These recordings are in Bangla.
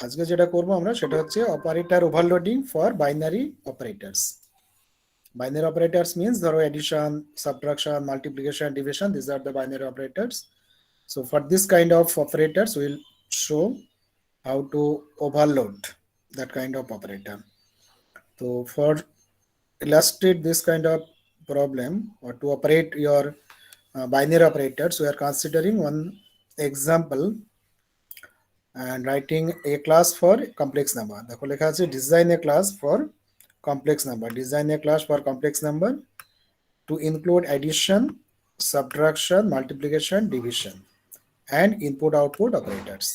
আজকে যেটা করব আমরা সেটা হচ্ছে operator overloading for binary operators. Binary operators means ধরো addition, subtraction, multiplication, division. These are the binary operators. So for this kind of operators, we'll show how to overload that kind of operator. So for illustrate this kind of problem or to operate your binary operators, we are considering one example and writing a class for complex number. দেখো লেখা আছে design a class for complex number. Design a class for complex number to include addition, subtraction, multiplication, division, and input output operators.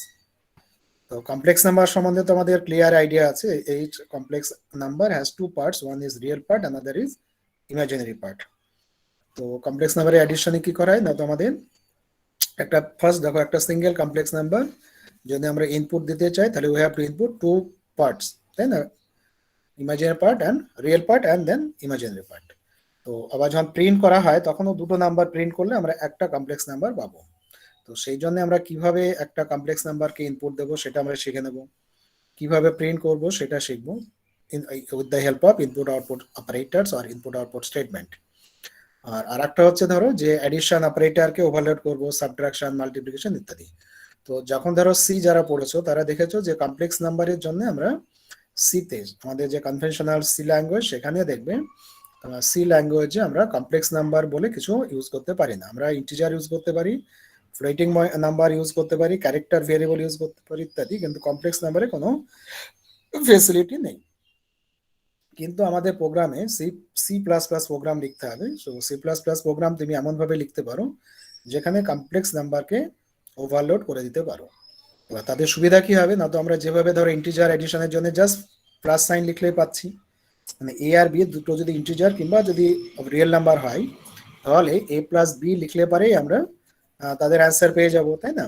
তো কমপ্লেক্স নাম্বার সম্বন্ধে তো আমাদের ক্লিয়ার আইডিয়া আছে। H complex number has to parts, one is real part, another is imaginary part. তো কমপ্লেক্স নাম্বারের অ্যাডিশনে কি করা হয় না, তো আমাদের একটা ফার্স্ট দেখো একটা সিঙ্গেল কমপ্লেক্স নাম্বার যদি আমরা ইনপুট দিতে চাই তাহলে we have to input two parts, তাই না, imaginary part and real part and then imaginary part. তো আবার যখন প্রিন্ট করা হয় তখনও দুটো নাম্বার প্রিন্ট করলে আমরা একটা কমপ্লেক্স নাম্বার পাবো। তো সেই জন্য আমরা কিভাবে একটা কমপ্লেক্স নাম্বারকে ইনপুট দেবো সেটা আমরা শিখে নেব, কিভাবে প্রিন্ট করব সেটা শিখবো with the help of input output operators আর ইনপুট আউটপুট স্টেটমেন্ট। আর আরেকটা হচ্ছে ধরো যে অ্যাডিশন অপারেটরকে ওভারলোড করব, সাবট্রাকশন, মাল্টিপ্লিকেশন ইত্যাদি। তো যখন ধরো সি যারা পড়েছো তারা দেখেছো যে কমপ্লেক্স নাম্বারের জন্য আমরা সিতে আমাদের যে কনভেনশনাল সি ল্যাঙ্গুয়েজ সেখানে দেখবে সি ল্যাঙ্গুয়েজে আমরা কমপ্লেক্স নাম্বার বলে কিছু ইউজ করতে পারি না। আমরা ইন্টিজার ইউজ করতে পারি, ফ্লোটিং নাম্বার ইউজ করতে পারি, ক্যারেক্টার ভেরিয়েবল ইউজ করতে পারি ইত্যাদি, কিন্তু কমপ্লেক্স নাম্বারে কোনো ফেসিলিটি নেই। কিন্তু আমাদের প্রোগ্রামে সি প্লাস প্লাস প্রোগ্রাম লিখতে হবে। So C plus plus program তুমি এমনভাবে লিখতে পারো যেখানে কমপ্লেক্স নাম্বারকে ওভারলোড করে দিতে পারো। এবার তাদের সুবিধা কি হবে না, তো আমরা যেভাবে ধরো ইন্টিজার এডিশনের জন্য জাস্ট প্লাস সাইন লিখলেই পাচ্ছি, মানে এ আর বি দুটো যদি ইন্টিজার কিংবা যদি রিয়েল নাম্বার হয় তাহলে এ প্লাস বি লিখলে পারেই আমরা তাদের অ্যান্সার পেয়ে যাব, তাই না।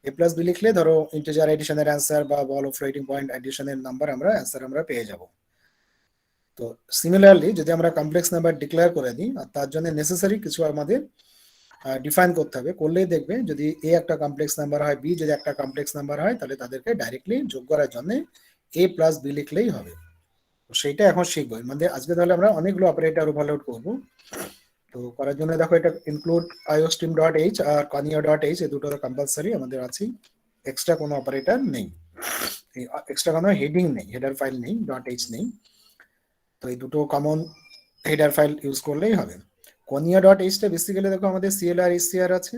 এ প্লাস বি লিখলে ধরো ইন্টিজার এডিশনের অ্যান্সার বা বলো ফ্লোটিং পয়েন্ট এডিশনের নাম্বার আমরা অ্যান্সার আমরা পেয়ে যাব। তো সিমিলারলি যদি আমরা কমপ্লেক্স নাম্বার ডিক্লেয়ার করে দিই আর তার জন্য নেসেসারি কিছু আমাদের ডিফাইন করতে হবে, করলেই দেখবে যদি এ একটা কমপ্লেক্স নাম্বার হয়, বি যদি একটা কমপ্লেক্স নাম্বার হয়, তাহলে তাদেরকে ডাইরেক্টলি যোগ করার জন্য এ প্লাস বি লিখলেই হবে। তো সেইটা এখন শিখবো। মানে আজকে তাহলে আমরা অনেকগুলো অপারেটর ওভারলোড করবো। তো করার জন্য দেখো এটা include iostream dot H R কনিয়া dot H, এই দুটো কম্পালসারি আমাদের আছে, এক্সট্রা কোনো অপারেটর নেই, এক্সট্রা কোনো হেডিং নেই, হেডার ফাইল নেই, ডট এইচ নেই। তো এই দুটো কমন হেডার ফাইল ইউজ করলেই হবে। কনিয়া ডট এইচটা বেসিক্যালি দেখো আমাদের সিএলআর এসসিআর আছে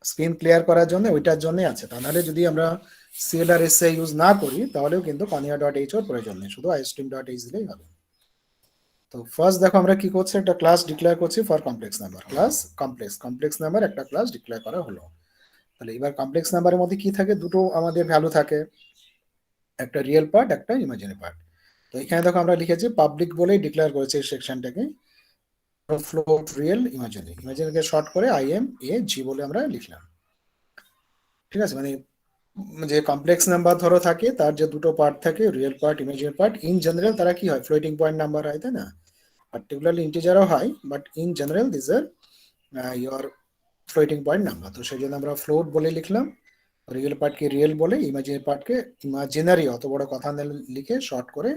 স্ক্রিন ক্লিয়ার করার জন্য, ওইটার জন্যই আছে। তাহলে যদি আমরা সিএলআর এসসিআর ইউজ না করি তাহলেও কিন্তু কনিয়া ডট এইচ এর প্রয়োজন নেই, শুধু আইওস্ট্রিম ডট এইচ দিলেই হবে। তো ফার্স্ট দেখো আমরা কি করছি, একটা ক্লাস ডিক্লেয়ার করছি for complex number, class complex number একটা ক্লাস ডিক্লেয়ার করা হলো। তাহলে এবার কমপ্লেক্স নাম্বারের মধ্যে কি থাকে, দুটো আমাদের ভ্যালু থাকে, একটা রিয়েল পার্ট একটা ইমাজিনারি পার্ট। তো এখানে দেখো আমরা লিখেছি পাবলিক বলেই ডিক্লেয়ার করেছি এই সেকশনটাকে, ফ্লোট রিয়েল ইমাজিনারি, ইমাজিনারিকে শর্ট করে আই এম এ জি বলে আমরা লিখলাম। ঠিক আছে, মানে যে কমপ্লেক্স নাম্বার ধরো থাকে তার যে দুটো পার্ট থাকে, real part imaginary part, in general তারা কি হয় ফ্লোটিং পয়েন্ট নাম্বার হয়, তাই না, পার্টিকুলারলি ইন্টিজারও হয়, but in general this are your floating point number. তো সেই জন্য আমরা ফ্লোট বলে লিখলাম, রিয়েল পার্টকে রিয়েল বলে, ইমাজিনারি পার্টকে ইমাজিনারি অত বড় কথা না লিখে শর্ট করে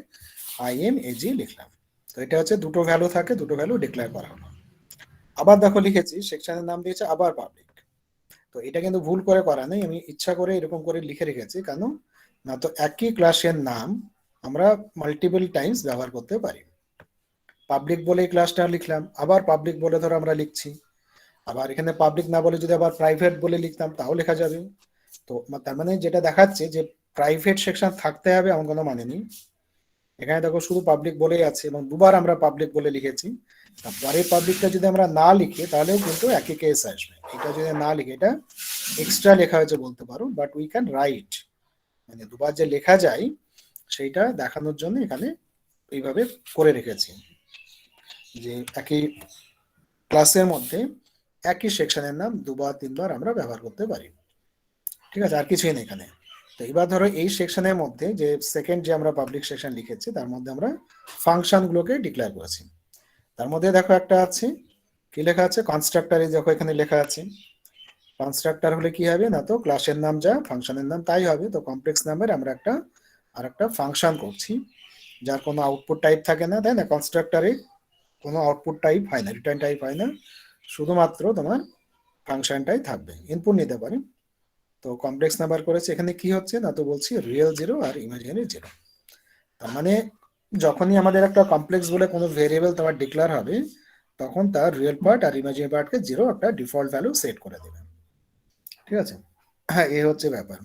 আই এম এ জি লিখলাম। তো এটা হচ্ছে দুটো ভ্যালু থাকে, দুটো ভ্যালু ডিক্লেয়ার করা হলো। আবার দেখো লিখেছি সেকশনের নাম দিয়েছে আবার পাবলিক। তো এটা কিন্তু ভুল করে করা নেই, আমি ইচ্ছা করে এরকম করে লিখে রেখেছি, কেন না তো একই ক্লাসের নাম আমরা মাল্টিপল টাইমস ব্যবহার করতে পারি। পাবলিক বলে ক্লাসটা লিখলাম, আবার পাবলিক বলে ধরো আমরা লিখছি, আবার এখানে পাবলিক না বলে যদি আবার প্রাইভেট বলে লিখতাম তাও লেখা যাবে। তো তার মানে যেটা দেখাচ্ছে যে প্রাইভেট সেকশন থাকতে হবে এমন কোনো মানে নেই। এখানে দেখো শুধু পাবলিক বলেই আছে এবং দুবার আমরা পাবলিক বলে লিখেছি। তারপরে পাবলিকটা যদি আমরা না লিখি তাহলেও কিন্তু একই কেস আসবে, এটা যদি না লিখে এটা এক্সট্রা লেখা হয়েছে বলতে পারো, বাট উই ক্যান রাইট, মানে দুবার যে লেখা যায় সেইটা দেখানোর জন্য এখানে এইভাবে করে রেখেছি যে একই ক্লাসের মধ্যে একই সেকশনের নাম দুবার তিনবার আমরা ব্যবহার করতে পারি। ঠিক আছে, আর কিছুই নেই এখানে। তো এবার ধরো এই সেকশনের মধ্যে যে সেকেন্ড যে আমরা পাবলিক সেকশন লিখেছি তার মধ্যে আমরা ফাংশন গুলোকে ডিক্লেয়ার করেছি। তার মধ্যে দেখো একটা আছে কি লেখা আছে, কনস্ট্রাক্টরে দেখো এখানে লেখা আছে কনস্ট্রাক্টর হলে কি হবে না, তো ক্লাসের নাম যা ফাংশনের নাম তাই হবে। তো কমপ্লেক্স নাম্বার আমরা একটা ফাংশন করছি যার কোনো আউটপুট টাইপ থাকে না, তাই না? কনস্ট্রাক্টরে কোনো আউটপুট টাইপ হয় না, রিটার্ন টাইপ হয় না, শুধুমাত্র তোমার ফাংশনটাই থাকবে, ইনপুট নিতে পারে। তো কমপ্লেক্স নাম্বার করেছে, এখানে কি হচ্ছে না, তো বলছি রিয়েল জিরো আর ইমাজিনারি জিরো। তার মানে যখনই আমাদের একটা কমপ্লেক্স বলে কোনো ভেরিয়েবল তোমার ডিক্লেয়ার হবে, তখন তার রিয়েল পার্ট আর ইমাজিনারি পার্টকে জিরো একটা ডিফল্ট ভ্যালু সেট করে দেবে। ঠিক আছে, হ্যাঁ এই হচ্ছে ব্যাপার।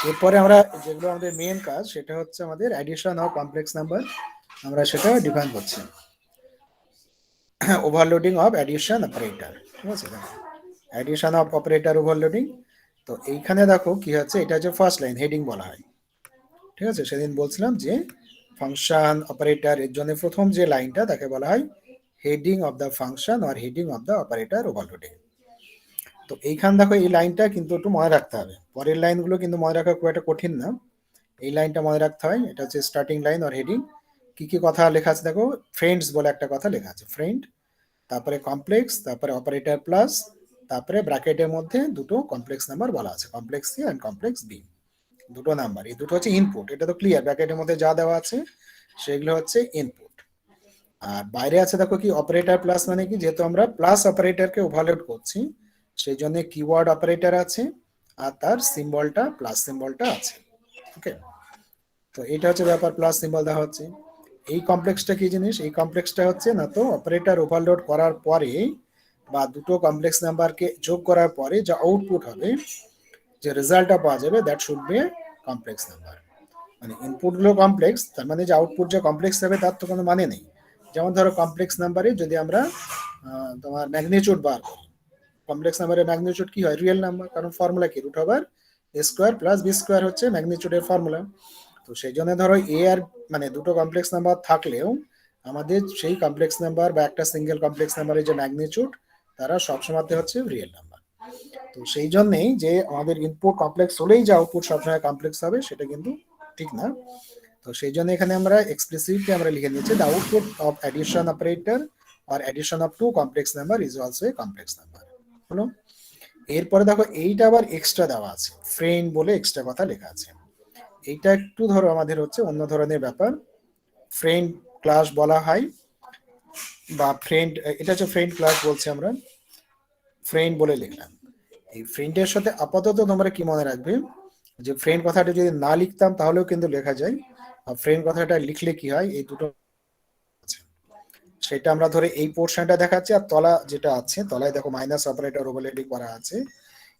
এরপরে আমরা যেগুলো আমাদের মেন কাজ, সেটা হচ্ছে আমাদের অ্যাডিশন অফ কমপ্লেক্স নাম্বার, আমরা সেটা ডিফাইন করছি। ওভারলোডিং অফ অ্যাডিশন অপারেটর, ঠিক আছে, অ্যাডিশন অফ অপারেটর ওভারলোডিং। তো এইখানে দেখো কি হচ্ছে, এটা হচ্ছে ফার্স্ট লাইন, হেডিং বলা হয়। ঠিক আছে, সেদিন বলছিলাম যে ফাংশন অপারেটর এর জন্য প্রথম যে লাইনটা তাকে বলা হয় heading of the function R heading of the operator overloading. তো এইখান দেখো এই লাইনটা কিন্তু একটু মনে রাখতে হবে, পরের লাইনগুলো কিন্তু মনে রাখা খুব একটা কঠিন না, এই লাইনটা মনে রাখতে হয়। এটা হচ্ছে স্টার্টিং লাইন আর হেডিং। কি কি কথা লেখা আছে দেখো, ফ্রেন্ডস বলে একটা কথা লেখা আছে, ফ্রেন্ড, তারপরে কমপ্লেক্স, তারপরে অপারেটর প্লাস, তারপরে ব্র্যাকেটের মধ্যে দুটো কমপ্লেক্স নাম্বার বলা আছে, complex C and complex B, দুটো নাম্বার, এই দুটো হচ্ছে ইনপুট। এটা তো ক্লিয়ার, ব্র্যাকেটের মধ্যে যা দেওয়া আছে সেগুলো হচ্ছে ইনপুট। আর বাইরে আছে দেখো কি অপারেটর প্লাস, মানে কি, যেহেতু আমরা প্লাস অপারেটরকে ওভারলোড করছি সেই জন্য কিওয়ার্ড অপারেটর আছে আর তার সিম্বলটা প্লাস সিম্বলটা আছে। ওকে, তো এটা হচ্ছে ব্যাপার, প্লাস সিম্বল দেওয়া হচ্ছে। এই কমপ্লেক্সটা কি জিনিস, এই কমপ্লেক্সটা হচ্ছে না তো অপারেটর ওভারলোড করার পরে বা দুটো কমপ্লেক্স নাম্বারকে যোগ করার পরে যা আউটপুট হবে, যে রেজাল্টটা পাওয়া যাবে, that should be complex number. মানে ইনপুটগুলো কমপ্লেক্স, তার মানে যে আউটপুট যে কমপ্লেক্স হবে তার তো কোনো মানে নেই। যেমন ধরো কমপ্লেক্স নাম্বারে যদি আমরা তোমার ম্যাগনিটিউড বার করি, কমপ্লেক্স নাম্বারের ম্যাগনিটিউড কি হয়, রিয়েল নাম্বার, কারণ ফর্মুলা কি, root over a square plus B square হচ্ছে ম্যাগনিটিউডের ফর্মুলা। তো সেই জন্য ধরো এ আর মানে দুটো কমপ্লেক্স নাম্বার থাকলেও আমাদের সেই কমপ্লেক্স নাম্বার বা একটা সিঙ্গেল কমপ্লেক্স নাম্বারের যে ম্যাগনিটিউড, তারা সবসময় হচ্ছে রিয়েল নাম্বার। তো সেই জন্যই যে আমাদের ইনপুট কমপ্লেক্স হলেই যে আউটপুট সবসময় কমপ্লেক্স হবে সেটা কিন্তু ঠিক না। তো সেই জন্য এখানে আমরা এক্সপ্লিসিটলি আমরা লিখে নিচ্ছি the output of addition operator আর addition of two complex number is also a complex number. হলো, এরপরে দেখো এইটা আবার এক্সট্রা দেওয়া আছে, ফ্রেন্ড বলে এক্সট্রা কথা লেখা আছে। এইটা একটু ধরো আমাদের হচ্ছে অন্য ধরনের ব্যাপার, ফ্রেন্ড ক্লাস বলা হয় বা ফ্রেন্ড, এটা হচ্ছে ফ্রেন্ড ক্লাস বলছি আমরা, ফ্রেন্ড বলে লিখলাম। এই ফ্রেন্ডের সাথে আপাতত তোমরা কি মনে রাখবে, যে ফ্রেন্ড কথাটা যদি না লিখতাম তাহলেও কিন্তু লেখা যায়, আর ফ্রেন্ড কথাটা লিখলে কি হয়, এই দুটো আছে। সেটা আমরা ধরে এই পোর্শনটা দেখাচ্ছি, আর তলা যেটা আছে তলায় দেখো মাইনাস অপারেটর ওভারলোডিং করা আছে,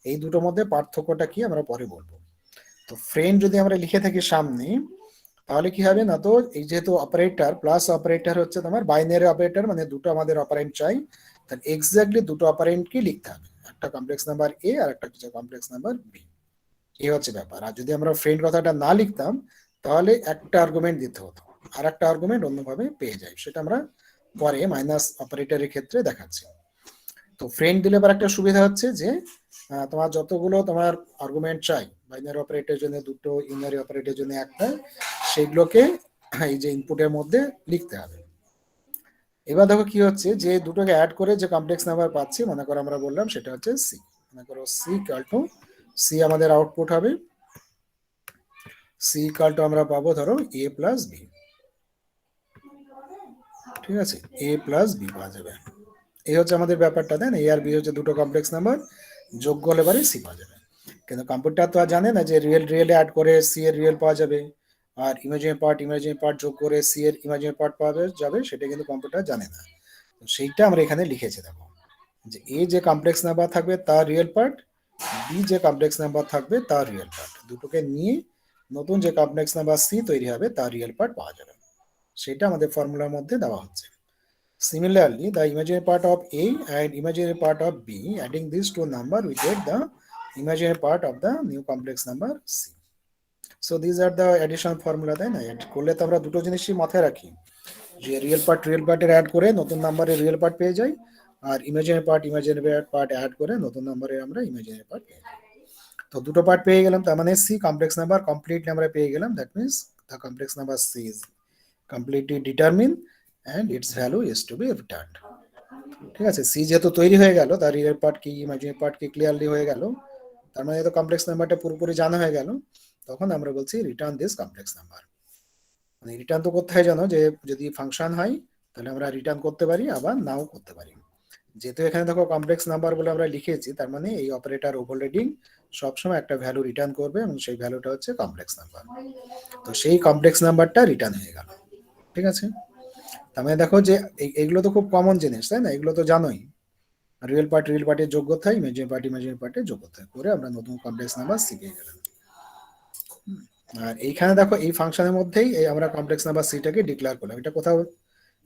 এই দুটোর মধ্যে পার্থক্যটা কি আমরা পরে বলবো। তো ফ্রেন্ড যদি আমরা লিখে থাকি সামনে, তাহলে কি হবে না, তো এই যেহেতু অপারেটর প্লাস অপারেটর হচ্ছে তোমার বাইনারি অপারেটর, মানে দুটো আমাদের অপারেন্ট চাই, তাহলে এক্স্যাক্টলি দুটো অপারেন্ট কি লিখতে হবে, একটা কমপ্লেক্স নাম্বার এ আর একটা কমপ্লেক্স নাম্বার বি, এই হচ্ছে ব্যাপার। আর যদি আমরা ফ্রেন্ড কথাটা না লিখতাম তাহলে একটা আর্গুমেন্ট দিতে হতো, আর একটা আর্গুমেন্ট অন্যভাবে পেয়ে যায়, সেটা আমরা পরে মাইনাস অপারেটরের ক্ষেত্রে দেখাচ্ছি। তো ফ্রেন্ড দিলে আবার একটা সুবিধা হচ্ছে যে তোমার যতগুলো তোমার আর্গুমেন্ট চাই, বাইনারি অপারেটরের জন্য দুটো, ইউনারি অপারেটরের জন্য একটা, সেগুলোকে এই যে ইনপুটের মধ্যে লিখতে হবে। এবার দেখো কি হচ্ছে, যে দুটোকে অ্যাড করে যে কমপ্লেক্স নাম্বার পাচ্ছি, মনে করো আমরা বললাম সেটা হচ্ছে সি, মনে করো সি ইকুয়াল টু, সি আমাদের আউটপুট হবে, সি ইকুয়াল টু আমরা পাবো ধরো এ প্লাস বি। ঠিক আছে, এ প্লাস বি পাওয়া যাবে, এই হচ্ছে আমাদের ব্যাপারটা, দেন এ আর বি হচ্ছে দুটো কমপ্লেক্স নাম্বার, যোগ করলে পারে সি পাওয়া যাবে। কিন্তু কম্পিউটার তো আর জানে না যে রিয়েল রিয়েল অ্যাড করে সি এর রিয়েল পাওয়া যাবে, আর ইমাজিনারি পার্ট যোগ করে সি এর ইমাজিনারি পার্ট পাওয়া যাবে, সেটা কিন্তু কম্পিউটার জানে না। তো সেইটা আমরা এখানে লিখেছি দেখো, যে এ যে কমপ্লেক্স নাম্বার থাকবে তার রিয়েল পার্ট, বি যে কমপ্লেক্স নাম্বার থাকবে তার রিয়েল পার্ট, দুটোকে নিয়ে নতুন যে কমপ্লেক্স নাম্বার সি তৈরি হবে তার রিয়েল পার্ট পাওয়া যাবে, সেটা আমাদের ফর্মুলার মধ্যে দেওয়া হচ্ছে। Similarly, the imaginary part of A and imaginary part of B, adding these two number, we get the imaginary part of the new complex number C. So these are the addition formula, তাই না? এড করলে তো আমরা দুটো জিনিসই মাথায় রাখি, যে রিয়েল পার্টের অ্যাড করে নতুন নাম্বারের রিয়েল পার্ট পেয়ে যাই, আর ইমাজিনারি পার্ট অ্যাড করে নতুন নাম্বারে আমরা ইমাজিনারি পার্ট পেয়ে যাই। তো দুটো পার্ট পেয়ে গেলাম, তার মানে সি কমপ্লেক্স নাম্বার কমপ্লিটলি আমরা পেয়ে গেলাম, that means the complex number C is completely determined and its value is to be returned. ঠিক আছে, সি যেহেতু তৈরি হয়ে গেল, তার রিয়েল পার্ট কি ইমাজিনারি পার্ট কি ক্লিয়ারলি হয়ে গেল, তার মানে তো কমপ্লেক্স নাম্বারটা পুরোপুরি জানা হয়ে গেল। তখন আমরা বলছি রিটার্ন দিস কমপ্লেক্স নাম্বার। মানে রিটার্ন তো করতে হয় জানো, যে যদি ফাংশন হয় তাহলে আমরা রিটার্ন করতে পারি, আবার নাও করতে পারি। যেহেতু এখানে দেখো কমপ্লেক্স নাম্বার বলে আমরা লিখেছি, তার মানে এই অপারেটর ওভারলোডিং সবসময় একটা ভ্যালু রিটার্ন করবে, এবং সেই ভ্যালুটা হচ্ছে কমপ্লেক্স নাম্বার। তো সেই কমপ্লেক্স নাম্বারটা রিটার্ন হয়ে গেল। ঠিক আছে, তার মানে দেখো যে এগুলো তো খুব কমন জিনিস, তাই না? এগুলো তো জানোই, রিয়েল পার্টের যোগ্যতা, ইমাজিনারি পার্টের যোগ্যতা করে আমরা নতুন কমপ্লেক্স নাম্বার শিখে গেলাম। আর এইখানে দেখো এই ফাংশনের মধ্যেই এই আমরা কমপ্লেক্স নাম্বার সিটাকে ডিক্লেয়ার করলাম। এটা কোথাও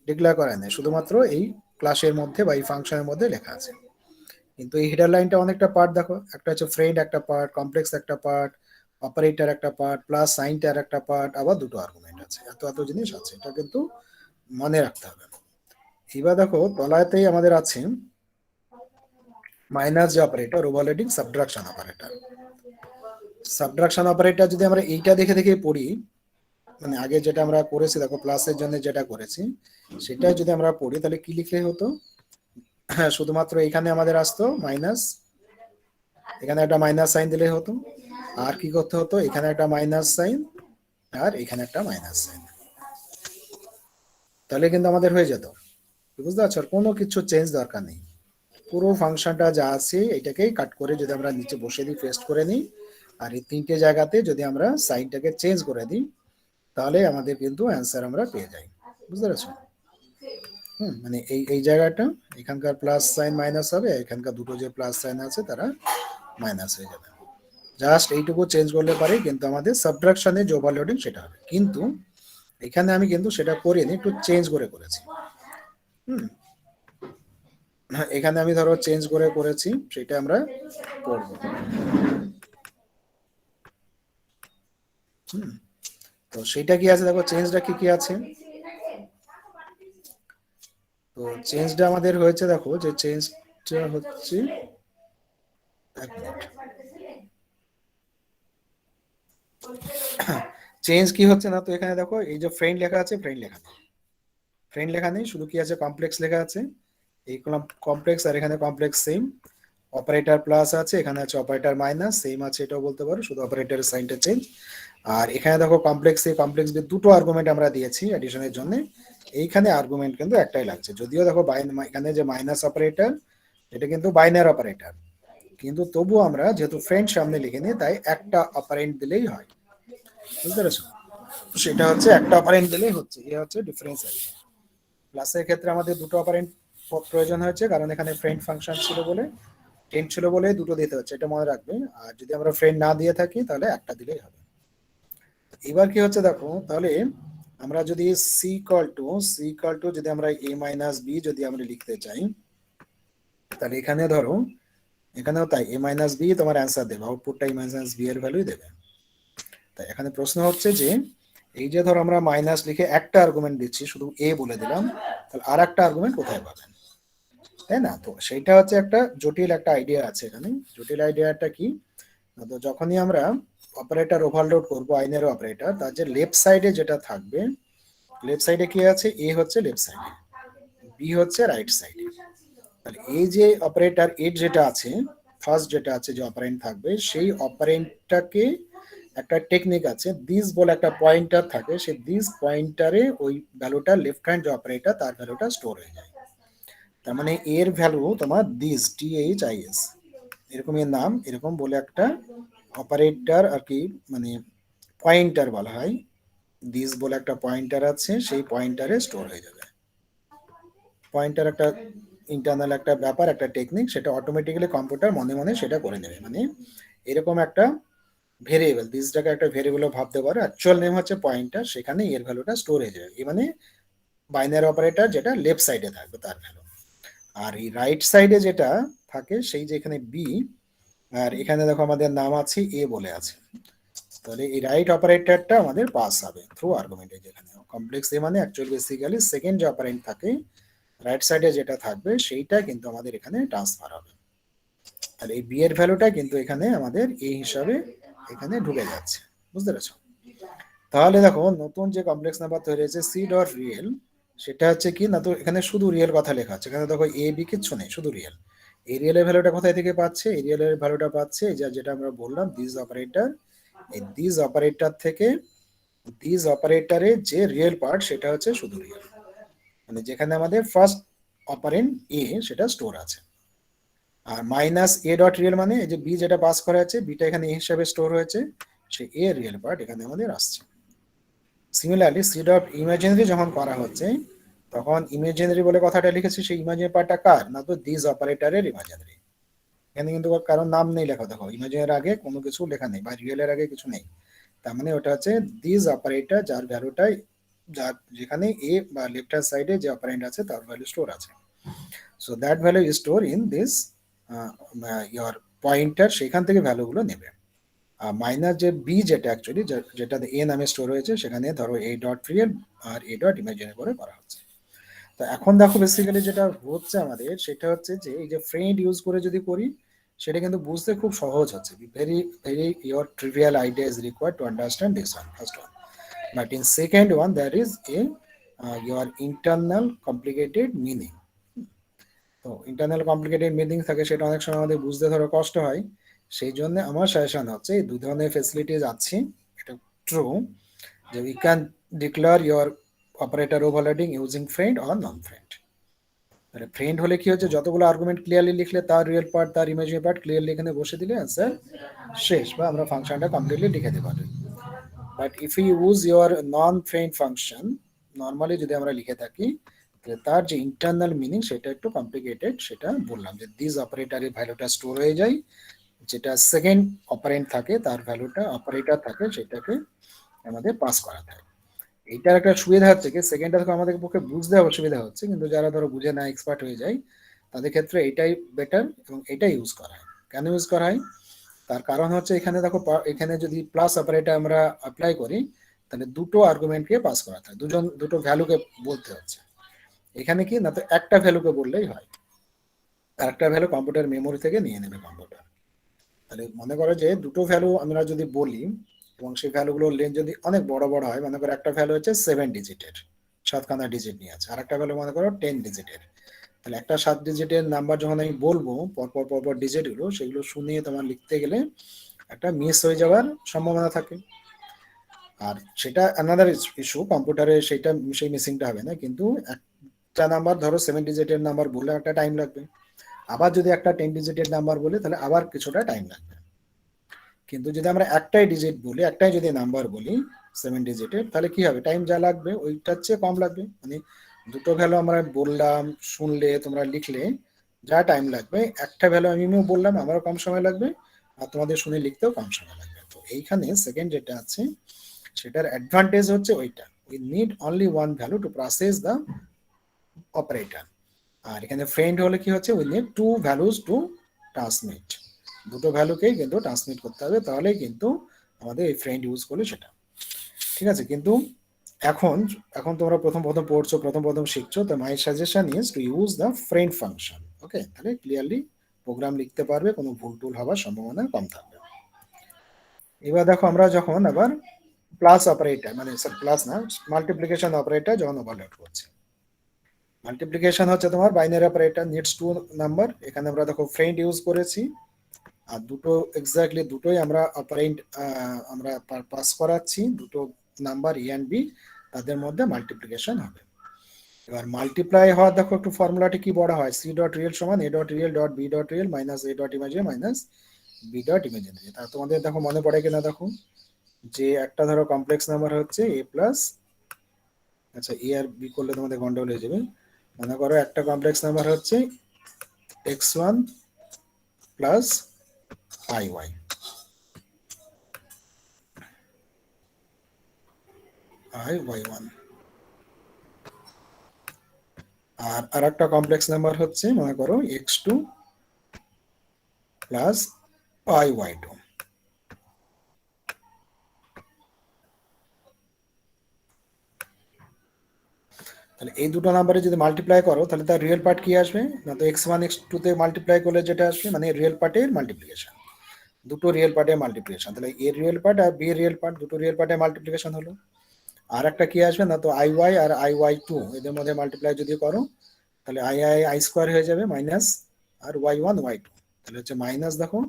ডিক্লেয়ার করা নেই, শুধুমাত্র এই ক্লাসের মধ্যে বা এই ফাংশনের মধ্যে লেখা আছে। কিন্তু এই হেডার লাইনটা অনেকটা পার্ট দেখো, একটা হচ্ছে ফ্রেন্ড একটা পার্ট, কমপ্লেক্স একটা পার্ট, অপারেটর একটা পার্ট, প্লাস সাইনটার একটা পার্ট, আবার দুটো আর্গুমেন্ট আছে, এত এত জিনিস আছে, এটা কিন্তু মনে রাখতে হবে। এবার দেখো তলাতেই আমাদের আছে মাইনাস যে operator, overloading subtraction operator. Subtraction operator যদি আমরা এইটা দেখে দেখে পড়ি, মানে আগে যেটা আমরা করেছি দেখো প্লাসের জন্য যেটা করেছি, সেটা যদি আমরা পড়ি তাহলে কি লিখলে হতো? হ্যাঁ, শুধুমাত্র এখানে আমাদের আসতো মাইনাস, এখানে একটা মাইনাস সাইন দিলে হতো। আর কি করতে হতো? এখানে একটা মাইনাস সাইন, আর এখানে একটা মাইনাস সাইন, তাহলে কিন্তু আমাদের হয়ে যেত। বুঝতে পারছো? আর কোনো কিছু চেঞ্জ দরকার নেই, পুরো ফাংশনটা যা আছে এটাকেই কাট করে যদি আমরা নিচে বসে দিই, পেস্ট করে নিই, আর এই তিনটে জায়গাতে যদি আমরা সাইনটাকে চেঞ্জ করে দিই, তাহলে আমাদের কিন্তু অ্যান্সার আমরা পেয়ে যাই। বুঝতে পারছো? মানে এই এই জায়গাটা এখানকার প্লাস সাইন মাইনাস হবে, এখানকার দুটো যে প্লাস সাইন আছে তারা মাইনাস হয়ে যাবে। জাস্ট এইটুকু চেঞ্জ করলে পারে, কিন্তু আমাদের সাবট্রাকশনে যে ওভারলোডিং সেটা হবে। কিন্তু এখানে আমি কিন্তু সেটা করিনি, একটু চেঞ্জ করে করেছি। হুম, এখানে আমি ধরো চেঞ্জ করে করেছি, সেটা আমরা পড়বো। হুম, তো সেটা কি আছে দেখো, চেঞ্জটা কি কি আছে। তো চেঞ্জটা আমাদের হয়েছে, দেখো যে চেঞ্জটা হচ্ছে, এক মিনিট, চেঞ্জ কি হচ্ছে না, তো এখানে দেখো এই যে ফ্রেন্ড লেখা আছে, ফ্রেন্ড লেখা নেই, ফ্রেন্ড লেখা নেই, শুধু কি আছে কমপ্লেক্স লেখা আছে। এই কমপ্লেক্স, আর এখানে কমপ্লেক্স সেম, অপারেটর প্লাস আছে, এখানে আছে অপারেটর মাইনাস, সেম আছে, এটাও বলতে পারো, শুধু অপারেটরের সাইনটা চেঞ্জ। আর এখানে দেখো কমপ্লেক্স এ কমপ্লেক্স বি দুটো আর্গুমেন্ট আমরা দিয়েছি অ্যাডিশনের জন্য, এইখানে আর্গুমেন্ট কিন্তু একটাই লাগছে, যদিও দেখো এখানে যে মাইনাস অপারেটর এটা কিন্তু বাইনারি অপারেটর, কিন্তু তবু আমরা যেহেতু ফ্রেন্ড সামনে লিখে নিই, তাই একটা অপারেন্ট দিলেই হয়। বুঝতে পেরেছো? সেটা হচ্ছে একটা অপারেন্ট দিলেই হচ্ছে, এ হচ্ছে ডিফারেন্স। প্লাসের ক্ষেত্রে আমাদের দুটো অপারেন্ট প্রয়োজন হয়েছে, কারণ এখানে ফ্রেন্ড ফাংশন ছিল বলে, টেন্ট ছিল বলে দুটো দিতে হচ্ছে, এটা মনে রাখবে। আর যদি আমরা ফ্রেন্ড না দিয়ে থাকি তাহলে একটা দিলেই হবে। এবার কি হচ্ছে দেখো, তাহলে আমরা যদি সি ইকুয়াল টু যদি আমরা এ মাইনাস বি যদি আমরা লিখতে চাই, তাহলে এখানে ধরো এখানেও তাই এ মাইনাস বি তোমার অ্যান্সার দেবে, আউটপুটটা এ মাইনাস বি এর ভ্যালুই দেবে। তাই এখানে প্রশ্ন হচ্ছে যে এই যে ধরো আমরা মাইনাস লিখে একটা আর্গুমেন্ট দিচ্ছি, শুধু এ বলে দিলাম, তাহলে আর একটা আর্গুমেন্ট কোথায় পাবেন, তাই না? তো সেইটা হচ্ছে একটা জটিল একটা আইডিয়া আছে এখানে। জটিল আইডিয়াটা কি, তো যখনই আমরা অপারেটর ওভারলোড করবো আইনের অপারেটর, তার যে লেফট সাইডে যেটা থাকবে, লেফট সাইডে কি আছে, এ হচ্ছে লেফট সাইডে, বি হচ্ছে রাইট সাইডে। তাহলে এই যে অপারেটর এর যেটা আছে, ফার্স্ট যেটা আছে যে অপারেন্ট থাকবে, সেই অপারেন্টটাকে একটা টেকনিক আছে, দিস বলে একটা পয়েন্টার থাকে, সেই দিস পয়েন্টারে ওই ভ্যালুটা লেফট হ্যান্ড যে অপারেটর তার ভ্যালুটা স্টোর হয়ে যায়। তার মানে এর ভ্যালু তোমার দিস, THIS, এরকম এর নাম, এরকম বলে একটা অপারেটর আর কি, মানে পয়েন্টার বলা হয়। দিস বলে একটা পয়েন্টার আছে, সেই পয়েন্টারে স্টোর হয়ে যাবে। পয়েন্টার একটা ইন্টারনাল একটা ব্যাপার, একটা টেকনিক, সেটা অটোমেটিক্যালি কম্পিউটার মনে মনে সেটা করে নেবে। মানে এরকম একটা ভেরিয়েবল, দিসটাকে একটা ভেরিয়েবল ভাবতে পারো, অ্যাকচুয়াল নেম হচ্ছে পয়েন্টার, সেখানে এর ভ্যালুটা স্টোর হয়ে যাবে। মানে বাইনারি অপারেটর যেটা লেফট সাইডে থাকবে তার ভ্যালু, আর এই রাইট সাইডে যেটা থাকে সেই যে এখানে বি, আর এখানে দেখো আমাদের নাম আছে এ বলে আছে, তাহলে এই রাইট অপারেটরটা আমাদের পাস হবে থ্রু আর্গুমেন্টে, যেখানে কমপ্লেক্স এ মানে অ্যাকচুয়ালি বেসিক্যালি সেকেন্ড যে অপারেন্ট থাকে রাইট সাইডে যেটা থাকবে সেইটা কিন্তু আমাদের এখানে ট্রান্সফার হবে। তাহলে এই বি এর ভ্যালুটা কিন্তু এখানে আমাদের এ হিসাবে এখানে ঢুকে যাচ্ছে। বুঝতে পেরেছো? তাহলে দেখো নতুন যে কমপ্লেক্স নাম্বার তৈরি হয়েছে সি ডট রিয়েল, সেটা হচ্ছে কি না, তো এখানে শুধু রিয়েল কথা লেখা আছে, এখানে দেখো এ বি কিচ্ছু নেই, শুধু রিয়েল। এই রিয়েলের ভ্যালুটা কোথায় থেকে পাচ্ছে? এই রিয়েলের ভ্যালুটা পাচ্ছে যেটা আমরা বললাম দিস অপারেটর। এই দিস অপারেটর থেকে দিস অপারেটরের যে রিয়েল পার্ট সেটা হচ্ছে শুধু রিয়েল, মানে যেখানে আমাদের ফার্স্ট অপারেন্ড এ সেটা স্টোর আছে। আর মাইনাস এ ডট রিয়েল মানে এই যে বি যেটা পাস করা আছে, বিটা এখানে এ হিসাবে স্টোর হয়েছে, সে এ রিয়েল পার্ট এখানে আমাদের আসছে। সিমিলারলি সি ডট ইমাজিনারি যখন করা হচ্ছে, তখন ইমাজিনারি বলে কথাটা লিখেছি, সেই ইমাজিনারি পার্টটা কার? না তো দিস অপারেটরের ইমাজিনারি। এখানে কিন্তু কারণ নাম নেই লেখা, দেখো ইমাজিনারির আগে কোনো কিছু লেখা নেই বা রিয়েলের আগে কিছু নেই। তার মানে ওটা হচ্ছে দিস অপারেটর, যার ভ্যালুটাই যার যেখানে এ বা লেফট হ্যান্ড সাইডে যে অপারেন্ট আছে তার ভ্যালু স্টোর আছে। So that value is store in this your pointer, সেখান থেকে ভ্যালুগুলো নেবে। মাইনাস যে বি যেটা অ্যাকচুয়ালি যেটাতে এ নামে স্টোর হয়েছে, সেখানে ধরো এ ডট রিয়েল আর এ ডট ইমাজিনারি করে করা হচ্ছে। তো এখন দেখো বেসিক্যালি যেটা হচ্ছে আমাদের, সেটা হচ্ছে যে এই যে ফ্রেন্ড ইউজ করে যদি করি, সেটা কিন্তু বুঝতে খুব সহজ হচ্ছে। Very very your trivial idea is required to understand this one, first one. But in second one there is a your internal complicated meaning. তো ইন্টারনাল কমপ্লিকেটেড মিনিং থাকে, সেটা অনেক সময় আমাদের বুঝতে ধরো কষ্ট হয়। সেই জন্য আমার সাজেশন হচ্ছে এই দুই ধরনের ফেসিলিটিস আছে, এটা ট্রু, যে we can declare your operator overloading using friend or non friend. মানে ফ্রেন্ড হলে কি হচ্ছে, যতগুলো আর্গুমেন্ট ক্লিয়ারলি লিখলে তার রিয়েল পার্ট তার ইমেজিনারি পার্ট ক্লিয়ারলি এখানে বসে দিলে অ্যান্সার শেষ, বা আমরা ফাংশনটা কমপ্লিটলি লিখে দিতে পারি। But if you use your non friend function, normally যদি আমরা লিখে থাকি, তার যে ইন্টারনাল মিনিং সেটা একটু কমপ্লিকেটেড। সেটা বললাম যে দিস অপারেটরের ভ্যালুটা স্টোর হয়ে যায়, যেটা সেকেন্ড অপারেন্ট থাকে তার ভ্যালুটা অপারেটর থাকে সেটাকে আমাদের পাস করা থাকে। এইটার একটা সুবিধা হচ্ছে কি, সেকেন্ডটা দেখো আমাদের পক্ষে বুঝতে অসুবিধা হচ্ছে, কিন্তু যারা ধরো বুঝে না, এক্সপার্ট হয়ে যায়, তাদের ক্ষেত্রে এটাই বেটার এবং এটাই ইউজ করা হয়। কেন ইউজ করা হয়? তার কারণ হচ্ছে এখানে দেখো এখানে যদি প্লাস অপারেটর আমরা অ্যাপ্লাই করি, তাহলে দুটো আর্গুমেন্টকে পাস করাতে হয়, দুটো ভ্যালুকে বলতে হচ্ছে। এখানে কি না, তো একটা ভ্যালুকে বললেই হয়, আর একটা ভ্যালু কম্পিউটার মেমোরি থেকে নিয়ে নেবে কম্পিউটার। তাহলে মনে করো যে দুটো ভ্যালু আমরা যদি বলি, এবং সেই ভ্যালুগুলোর লেন্থ যদি অনেক বড় বড় হয়, মনে করো একটা ভ্যালু হচ্ছে 7 ডিজিটের, 7খানা ডিজিট নিয়ে আছে, আর একটা ভ্যালু মনে করো 10 ডিজিটের। তাহলে একটা 7 ডিজিটের নাম্বার যখন আমি বলবো পরপর পরপর ডিজিটগুলো, সেগুলো শুনিয়ে তোমার লিখতে গেলে একটা মিস হয়ে যাওয়ার সম্ভাবনা থাকে। আর সেটা অ্যানাদার ইস্যু, কম্পিউটারে সেটা সেই মিসিংটা হবে না, কিন্তু একটা নাম্বার ধরো 7 ডিজিটের নাম্বার বললে একটা টাইম লাগবে, আবার যদি একটা 10 ডিজিটের নাম্বার বলে তাহলে আবার কিছুটা টাইম লাগবে। কিন্তু যদি আমরা একটাই ডিজিট বলি, একটাই যদি নাম্বার বলি 7 ডিজিটের, তাহলে কি হবে, টাইম যা লাগবে ওইটার চেয়ে কম লাগবে। মানে দুটো ভ্যালু আমরা বললাম, শুনলে তোমরা লিখলে যা টাইম লাগবে, একটা ভ্যালু আমিও বললাম আমারও কম সময় লাগবে, আর তোমাদের শুনে লিখতেও কম সময় লাগবে। তো এইখানে সেকেন্ড যেটা আছে, সেটার অ্যাডভান্টেজ হচ্ছে ওইটা, we need only one value to process the operator. আর এখানে ফ্রেন্ড হলে কি হচ্ছে, we need two values to transmit, দুটো ভ্যালুকেই কিন্তু ট্রান্সমিট করতে হবে, তাহলেই কিন্তু আমাদের এই ফ্রেন্ড ইউজ করলে সেটা ঠিক আছে। কিন্তু এখন এখন তোমরা প্রথম প্রথম পড়ছো, প্রথম প্রথম শিখছো, তো my suggestion is to use the friend function. Okay, তাহলে ক্লিয়ারলি প্রোগ্রাম লিখতে পারবে, কোনো ভুল টুল হওয়ার সম্ভাবনা কম থাকবে। এবার দেখো আমরা যখন আবার প্লাস অপারেটর, মানে প্লাস না, মাল্টিপ্লিকেশন অপারেটর যখন ওভারলোড করছি, মাল্টিপ্লিকেশন হচ্ছে তোমার binary operator needs to number, এখানে আমরা দেখো ফ্রেন্ড ইউজ করেছি, আর দুটো এক্স্যাক্টলি দুটোই আমরা অপারেন্ট আমরা পাস করাচ্ছি, দুটো নাম্বার এ অ্যান্ড বি, তাদের মধ্যে মাল্টিপ্লিকেশন হবে। এবার মাল্টিপ্লাই হওয়ার দেখো একটু ফর্মুলাটি কি বড় হয়, সি ডট রিয়েল সমান a dot real dot B dot real minus a dot imaginary minus b dot imaginary. তা তোমাদের দেখো মনে পড়ে কিনা দেখো, যে একটা ধরো কমপ্লেক্স নাম্বার হচ্ছে এ প্লাস, আচ্ছা এ আর বি করলে তোমাদের গন্ডগোল হয়ে যাবে। মনে করো একটা কমপ্লেক্স নাম্বার হচ্ছে x1 প্লাস iy, iy1। আর আরেকটা কমপ্লেক্স নাম্বার হচ্ছে মনে করো x2 প্লাস iy2। তাহলে এই দুটো নাম্বারে যদি মাল্টিপ্লাই করো, তাহলে তার রিয়েল পার্ট কি আসবে না, তো x1 x2 তে মাল্টিপ্লাই করলে যেটা আসবে, মানে রিয়েল পার্টের মাল্টিপ্লিকেশন, দুটো রিয়েল পার্টের মাল্টিপ্লিকেশন। তাহলে এর রিয়েল পার্ট আর বি এর রিয়েল পার্ট, দুটো রিয়েল পার্টের মাল্টিপ্লিকেশন হলো। আর একটা কি আসবে না, তো আই ওয়াই আর আই ওয়াই টু এদের মধ্যে মাল্টিপ্লাই যদি করো তাহলে আই আই আই স্কোয়ার হয়ে যাবে মাইনাস আর ওয়াই ওয়ান ওয়াই টু, তাহলে হচ্ছে মাইনাস দেখো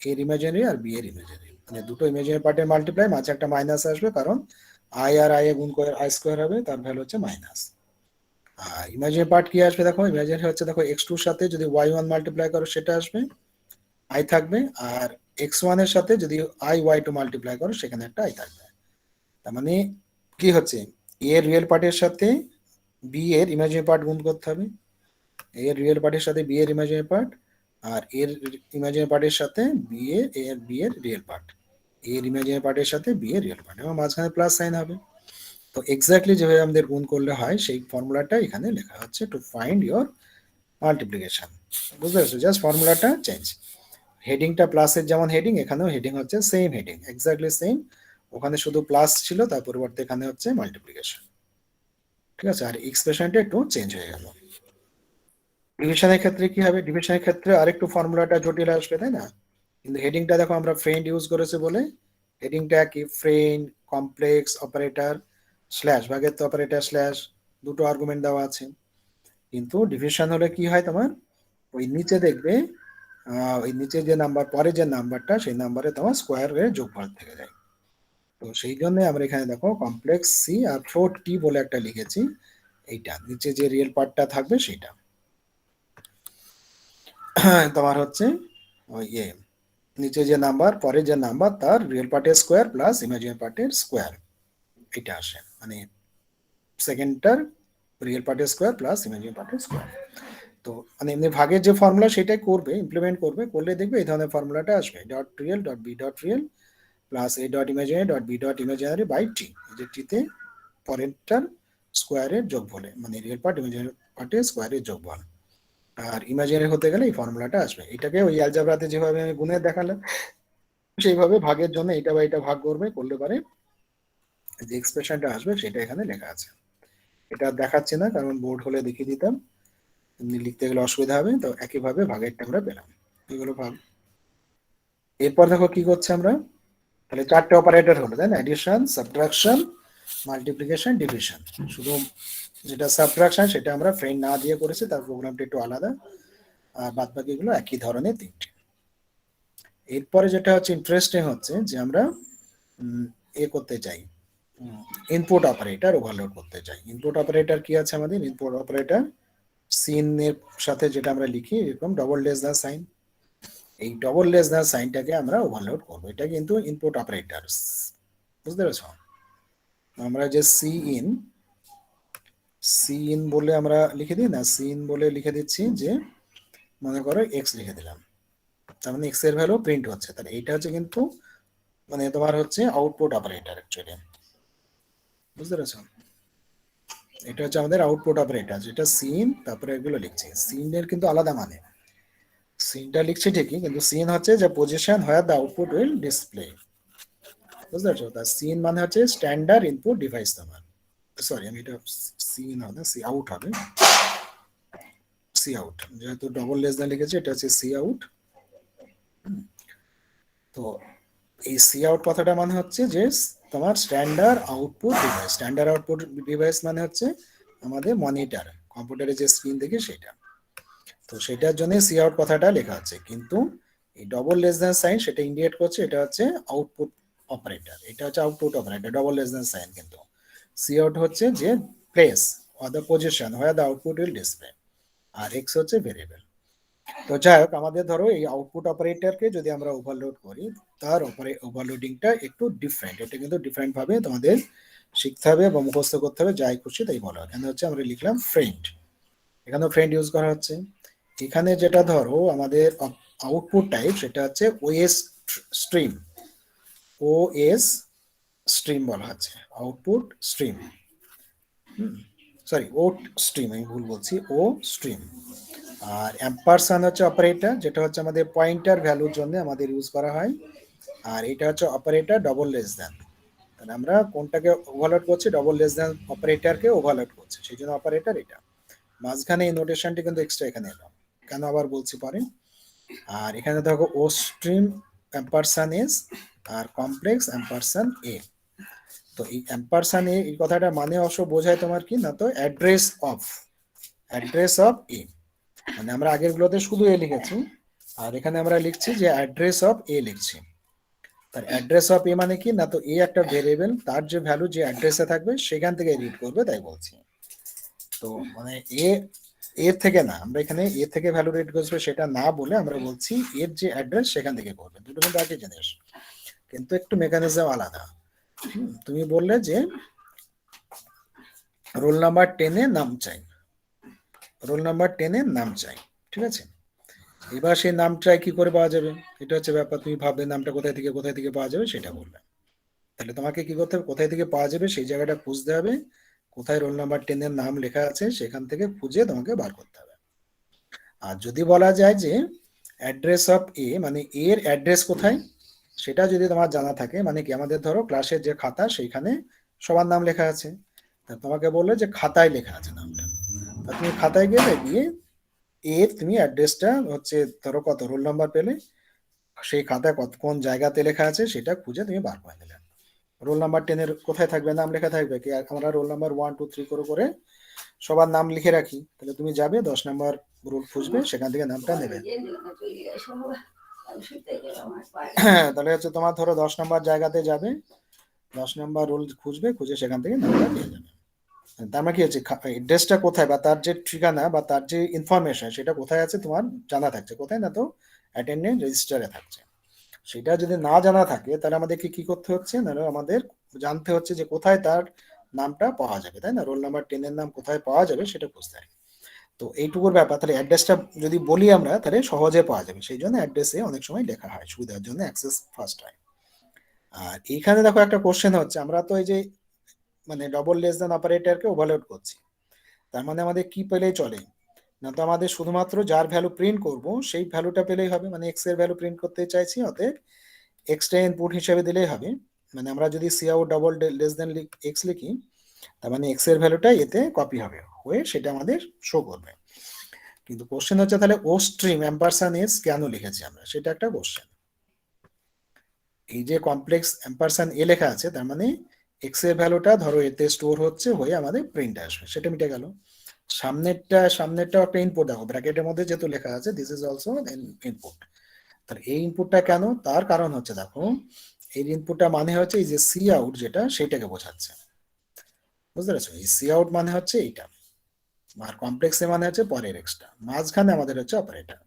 এর ইমাজিনারি আর বি এর ইমাজিনারি, মানে দুটো ইমাজিনারি পার্টের মাল্টিপ্লাই, মাঝে একটা মাইনাস আসবে কারণ আই আর আই এ গুণ করে আই স্কোয়ার হবে, তার ভ্যালু হচ্ছে মাইনাস। আর ইমাজিনারি পার্ট কি আসবে দেখো, ইমাজিনারি হচ্ছে দেখো এক্স টুর সাথে যদি ওয়াই ওয়ান মাল্টিপ্লাই করো সেটা আসবে আই থাকবে, আর এক্স ওয়ান এর সাথে যদি আই ওয়াই টু মাল্টিপ্লাই করো সেখানে একটা আই থাকবে। তার মানে কি হচ্ছে, এ এর রিয়েল পার্টের সাথে বি এর ইমাজিনারি পার্ট গুণ করতে হবে, এ এর রিয়েল পার্টের সাথে বি এর ইমাজিনারি পার্ট, আর এর ইমাজিনারি পার্টের সাথে বি এর রিয়েল পার্ট, এর ইমাজিনারি পার্টের সাথে বি এর রিয়েল পার্ট, এবং মাঝখানে প্লাস সাইন হবে। তো এক্স্যাক্টলি যেভাবে আমাদের গুণ করলে হয় সেই ফর্মুলাটা এখানে লেখা হচ্ছে টু ফাইন্ড ইওর মাল্টিপ্লিকেশন। বুঝতে পারছো, জাস্ট ফর্মুলাটা চেঞ্জ, হেডিংটা প্লাসের যেমন হেডিং, এখানেও হেডিং হচ্ছে সেম হেডিং, এক্স্যাক্টলি সেম, ওখানে শুধু প্লাস ছিল তার পরিবর্তে এখানে হচ্ছে মাল্টিপ্লিকেশন। ঠিক আছে, আর এক্সপ্রেশনটা একটু চেঞ্জ হয়ে গেল। ডিভিশনের ক্ষেত্রে কি হবে, ডিভিশনের ক্ষেত্রে আরেকটু ফর্মুলাটা জটিল আসবে তাই না, কিন্তু হেডিংটা দেখো আমরা ফ্রেন্ড ইউজ করেছে বলে হেডিংটা কি, ফ্রেন্ড কমপ্লেক্স অপারেটর স্ল্যাশ, ভাগের তো অপারেটর স্ল্যাশ, দুটো আর্গুমেন্ট দেওয়া আছে। কিন্তু ডিভিশন হলে কি হয় তোমার, ওই নিচে দেখবে ওই নিচে যে নাম্বার পরে যে নাম্বারটা সেই নাম্বারে তোমার স্কোয়ারের যোগফল থেকে যায়। তো সেই জন্য আমরা এখানে দেখো কমপ্লেক্স সি আর ফ্লোট টি বলে একটা লিখেছি, এইটা নিচে যে রিয়েল পার্টটা থাকবে সেটা তোমার হচ্ছে ওই নিচে যে নাম্বার পরে যে নাম্বার তার রিয়েল পার্টের স্কোয়ার প্লাস ইমাজিনারি পার্টের স্কোয়ার, এটা আসে মানে সেকেন্ডটার রিয়েল পার্টের স্কোয়ার প্লাস ইমাজিনারি পার্টের স্কোয়ার। তো মানে এমনি ভাগের যে ফর্মুলা সেটাই করবে, ইমপ্লিমেন্ট করবে, করলে দেখবে এই ধরনের ফর্মুলাটা আসবে, dot real dot B dot real plus A dot imaginary dot B dot imaginary by T, যে টিতে পরেরটার স্কোয়ারের যোগফলে, মানে রিয়েল পার্ট ইমাজিনারি পার্টের স্কোয়ারের যোগফল, আর ইমাজিনারি হতে গেলে এই ফর্মুলাটা আসবে। এটাকে ওই অ্যালজাবরাতে যেভাবে আমি গুণে দেখালাম সেইভাবে ভাগের জন্য এটা বা এটা ভাগ করবে, করলে পারে যে এক্সপ্রেশনটা আসবে সেটা এখানে লেখা আছে। এটা দেখাচ্ছি না কারণ বোর্ড হলে দেখিয়ে দিতাম, এমনি লিখতে গেলে অসুবিধা হবে, তো একইভাবে ভাগেরটা আমরা পেলাম, এগুলো ভাগ। এরপর দেখো কি করছে আমরা, তাহলে চারটে অপারেটর হলো তাই না, এডিশন সাবট্রাকশন মাল্টিপ্লিকেশন ডিভিশন, শুধু যেটা সাবট্রাকশন সেটা আমরা ফ্রেন্ড না দিয়ে করেছি, তার প্রোগ্রামটা একটু আলাদা, আর বাদ বাকিগুলো একই ধরনের তিনটে। এরপরে যেটা হচ্ছে ইন্টারেস্টিং হচ্ছে যে আমরা এ করতে চাই, ইনপুট অপারেটর ওভারলোড করতে চাই। ইনপুট অপারেটর কি আছে আমাদের, ইনপুট অপারেটর সিন এর সাথে যেটা আমরা লিখি এরকম ডবল লেস দ্য সাইন, এই ডবল লেস দ্য সাইনটাকে আমরা ওভারলোড করবো, এটা কিন্তু ইনপুট অপারেটর। বুঝতে পেরেছ, আমরা যে সি ইন বলে আমরা লিখে দিই না, সি ইন বলে লিখে দিচ্ছি যে মনে করো এক্স লিখে দিলাম, তার মানে এক্স এর ভ্যালু প্রিন্ট হচ্ছে, তাহলে এইটা হচ্ছে কিন্তু মানে তোমার হচ্ছে আউটপুট অপারেটর অ্যাকচুয়ালি। বুঝতে পেরেছো, এটা হচ্ছে আমাদের আউটপুট অপারেটর, যেটা সিন তারপরে এগুলো লিখছি, সিন এর কিন্তু আলাদা মানে, সিনটা লিখছি ঠিকই কিন্তু সিন হচ্ছে যে position where the output will display. বুঝতে পারছো, তার সিন মানে হচ্ছে স্ট্যান্ডার্ড ইনপুট ডিভাইস তোমার, সরি আমি এটা সিন হবে সি আউট হবে, সি আউট যেহেতু ডবল লেস দেন লিখেছি এটা হচ্ছে সি আউট। তো এই সি আউট কথাটা মানে হচ্ছে যে তোমার standard output device, standard output device মানে হচ্ছে আমাদের মনিটর, কম্পিউটারে যে স্ক্রিন দেখি সেটা, তো সেটার জন্য সি আউট কথাটা লেখা আছে, কিন্তু এই ডবল লেস দ্যান সাইন সেটা ইন্ডিকেট করছে এটা হচ্ছে আউটপুট অপারেটর, এটা হচ্ছে output operator double less than sign, কিন্তু সি আউট হচ্ছে যে place or the position where the output will display, আর এক্স হচ্ছে ভেরিয়েবল। তো যাই হোক আমাদের ধরো এই আউটপুট অপারেটরকে যদি আমরা ওভারলোড করি, তার ওভারলোডিংটা একটু ডিফারেন্ট, এটা কিন্তু ডিফারেন্ট ভাবে তোমাদের শিখতে হবে বা মুখস্থ করতে হবে, যাই খুশি তাই বলো। এখানে হচ্ছে আমরা লিখলাম ফ্রেন্ড, এখানেও ফ্রেন্ড ইউজ করা হচ্ছে। এখানে যেটা ধরো আমাদের আউটপুট টাইপ সেটা হচ্ছে ওএস স্ট্রিম, ওএস স্ট্রিম বলা হচ্ছে, আউটপুট স্ট্রিম, সরি ও স্ট্রিম, আমি ভুল বলছি, ও স্ট্রিম। আর অ্যাম্পারসান হচ্ছে অপারেটর, যেটা হচ্ছে আমাদের পয়েন্টার ভ্যালুর জন্য আমাদের ইউজ করা হয়, আর এটা হচ্ছে অপারেটর ডবল লেস দ্যান, তাহলে আমরা কোনটাকে ওভারলোড করছি, ডবল লেস দ্যান অপারেটরকে ওভারলোড করছি, সেই জন্য অপারেটর এটা। মাঝখানে এই নোটেশনটি কিন্তু এক্সট্রা এখানে এলাম, কেন আবার বলছি পরে। আর এখানে দেখো ও স্ট্রিম অ্যাম্পারসান এস আর কমপ্লেক্স অ্যাম্পারসান এ, তো এই অ্যাম্পারসান এ এই কথাটা মানে অবশ্য বোঝায় তোমার কি না, তো অ্যাড্রেস অফ এ, মানে আমরা আগের গুলোতে শুধু এ লিখেছি, আর এখানে আমরা লিখছি যে অ্যাড্রেস অফ এ লিখছি। তার অ্যাড্রেস অফ এ মানে কি না, তো এ একটা ভেরিয়েবল, তার যে ভ্যালু যে অ্যাড্রেসে থাকবে সেখান থেকে রিড করবে, তাই বলছি। তো মানে এ এর থেকে না, আমরা এখানে এ থেকে ভ্যালু রিড করবে সেটা না বলে আমরা বলছি এর যে অ্যাড্রেস সেখান থেকে করবে, দুটো কিন্তু একই জিনিস, কিন্তু একটু মেকানিজম আলাদা। তুমি বললে যে রোল নাম্বার 10-এ নাম চাই, রোল নাম্বার 10-এ নাম চাই, ঠিক আছে। এবার সেই নামটা কি করে পাওয়া যাবে, এটা হচ্ছে ব্যাপার। তুমি ভাববে নামটা কোথায় থেকে পাওয়া যাবে সেটা বলবে। তাহলে তোমাকে কি করতে হবে, কোথায় থেকে পাওয়া যাবে সেই জায়গাটা খুঁজতে হবে, কোথায় রোল নাম্বার 10-এর নাম লেখা আছে সেখান থেকে খুঁজে তোমাকে বার করতে হবে। আর যদি বলা যায় যে অ্যাড্রেস অফ এ, মানে এর অ্যাড্রেস কোথায় সেটা যদি তোমার জানা থাকে, মানে কি আমাদের ধরো ক্লাসের যে খাতা সেইখানে সবার নাম লেখা আছে, তা তোমাকে বললে যে খাতায় লেখা আছে নামটা, তা তুমি খাতায় গেলে গিয়ে এর তুমি অ্যাড্রেসটা হচ্ছে ধরো কত রোল নাম্বার পেলে, সেই খাতায় কত কোন জায়গাতে লেখা আছে সেটা খুঁজে তুমি বার করে নিলে। রোল নাম্বার 10-এর কোথায় থাকবে, নাম লেখা থাকবে কি, আমরা রোল নাম্বার 1 2 3 করে করে সবার নাম লিখে রাখি, তাহলে তুমি যাবে 10 নম্বর রোল খুঁজবে, সেখান থেকে নামটা নেবে। হ্যাঁ, তাহলে হচ্ছে তোমার ধরো 10 নম্বর জায়গাতে যাবে, 10 নম্বর রোল খুঁজবে, খুঁজে সেখান থেকে নামটা পেয়ে যাবে। তার মানে কি হচ্ছে, অ্যাড্রেসটা কোথায় বা তার যে ঠিকানা বা তার যে ইনফরমেশন সেটা কোথায় আছে তোমার জানা থাকছে, কোথায় না, তো অ্যাটেন্ডেন্স রেজিস্টারে থাকছে। সেটা যদি না জানা থাকে তাহলে আমাদেরকে কি করতে হচ্ছে না, আমাদের জানতে হচ্ছে যে কোথায় তার নামটা পাওয়া যাবে, তাই না, রোল নাম্বার 10-এর নাম কোথায় পাওয়া যাবে সেটা খুঁজতে হয়। তো এইটুকুর ব্যাপার, তাহলে অ্যাড্রেসটা যদি বলি আমরা তাহলে সহজে পাওয়া যাবে, সেই জন্য অ্যাড্রেসে অনেক সময় লেখা হয়, সুবিধার জন্য অ্যাক্সেস ফার্স্ট হয়। আর এইখানে দেখো একটা কোশ্চেন হচ্ছে, আমরা তো এই যে মানে ডবল লেস দেন অপারেটরকে ওভারলোড করছি, তার মানে আমাদের কি পেলেই চলে না, তো আমাদের শুধুমাত্র যার ভ্যালু প্রিন্ট করব সেই ভ্যালুটা পেলেই হবে, মানে এক্স এর ভ্যালু প্রিন্ট করতে চাইছি, অতএব এক্সটা ইনপুট হিসেবে দিলেই হবে। মানে আমরা যদি cout double less than x লিখি, তার মানে এক্স এর ভ্যালুটা এতে কপি হবে, হয়ে সেটা আমাদের শো করবে। কিন্তু কোশ্চেন হচ্ছে তাহলে ও স্ট্রিম অ্যাম্পারসান এস কেন লিখেছি আমরা, সেটা একটা কোশ্চেন। এই যে কমপ্লেক্স অ্যাম্পারসান এ লেখা আছে, তার মানে এক্স এর ভ্যালুটা ধরো এতে স্টোর হচ্ছে, হয়ে আমাদের প্রিন্ট আসবে, সেটা মিটে গেল। সামনেরটা একটা ইনপুট, দেখো ব্র্যাকেটের মধ্যে যেহেতু লেখা আছে দিস ইজ অলসো ইনপুট। তাহলে এই ইনপুটটা কেন, তার কারণ হচ্ছে দেখো এই ইনপুটটা মানে হচ্ছে এই যে সি আউট যেটা সেটাকে বোঝাচ্ছে, বুঝতে পেরেছো, এই সি আউট মানে হচ্ছে এইটা, আর কমপ্লেক্স এ মানে হচ্ছে পরের এক্সটা, মাঝখানে আমাদের হচ্ছে অপারেটর।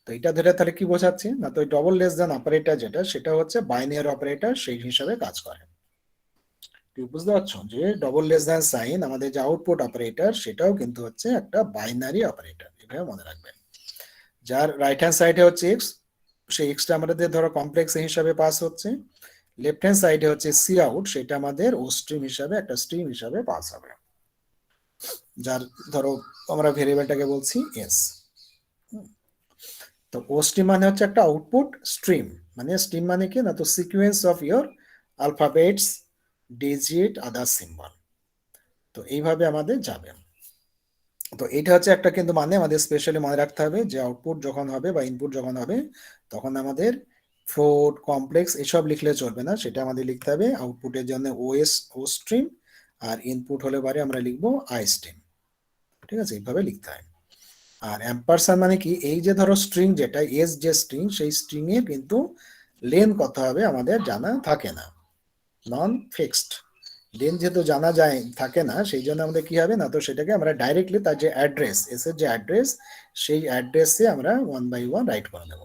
তো এটা ধরে তাহলে কি বোঝাচ্ছে না, তো ডবল লেস দেন অপারেটর যেটা সেটা হচ্ছে বাইনারি অপারেটর, সেই হিসাবে কাজ করে। তুমি বুঝতে পারছো যে ডবল লেস দেন সাইন আমাদের যে আউটপুট অপারেটর সেটাও কিন্তু হচ্ছে একটা বাইনারি অপারেটর, এটা মনে রাখবেন। যার রাইট হ্যান্ড সাইডে হচ্ছে এক্স, সেই এক্সটা আমাদের ধরো কমপ্লেক্স হিসাবে পাস হচ্ছে, লেফট হ্যান্ড সাইডে হচ্ছে সি আউট, সেটা আমাদের ও স্ট্রিম হিসাবে একটা স্ট্রিম হিসাবে পাস হবে, যার ধরো আমরা ভেরিয়েবলটাকে বলছি এস। তো ও স্ট্রিম মানে হচ্ছে একটা আউটপুট স্ট্রিম, মানে স্ট্রিম মানে কি না, তো sequence of your alphabets, digit, other symbol. তো এইভাবে আমাদের যাবে। তো এটা হচ্ছে একটা কিন্তু মানে আমাদের স্পেশালি মনে রাখতে হবে যে আউটপুট যখন হবে বা ইনপুট যখন হবে, তখন আমাদের ফ্লোট, কমপ্লেক্স এসব লিখলে চলবে না, সেটা আমাদের লিখতে হবে আউটপুটের জন্য ওএস ও স্ট্রিম, আর ইনপুট হলে পারে আমরা লিখবো আই স্ট্রিম, ঠিক আছে, এইভাবে লিখতে হয়। আর অ্যাম্পারসান মানে কি, এই যে ধরো স্ট্রিং যেটা এস যে স্ট্রিং, সেই স্ট্রিং এর কিন্তু লেন্থ কত হবে আমাদের জানা থাকে না, নন ফিক্সড লেন্থ যেহেতু জানা যায় থাকে না, সেই জন্য আমাদের কি হবে না, তো সেটাকে আমরা ডাইরেক্টলি তার যে অ্যাড্রেস, এস এর যে অ্যাড্রেস, সেই অ্যাড্রেসে আমরা 1 বাই 1 রাইট করে নেব,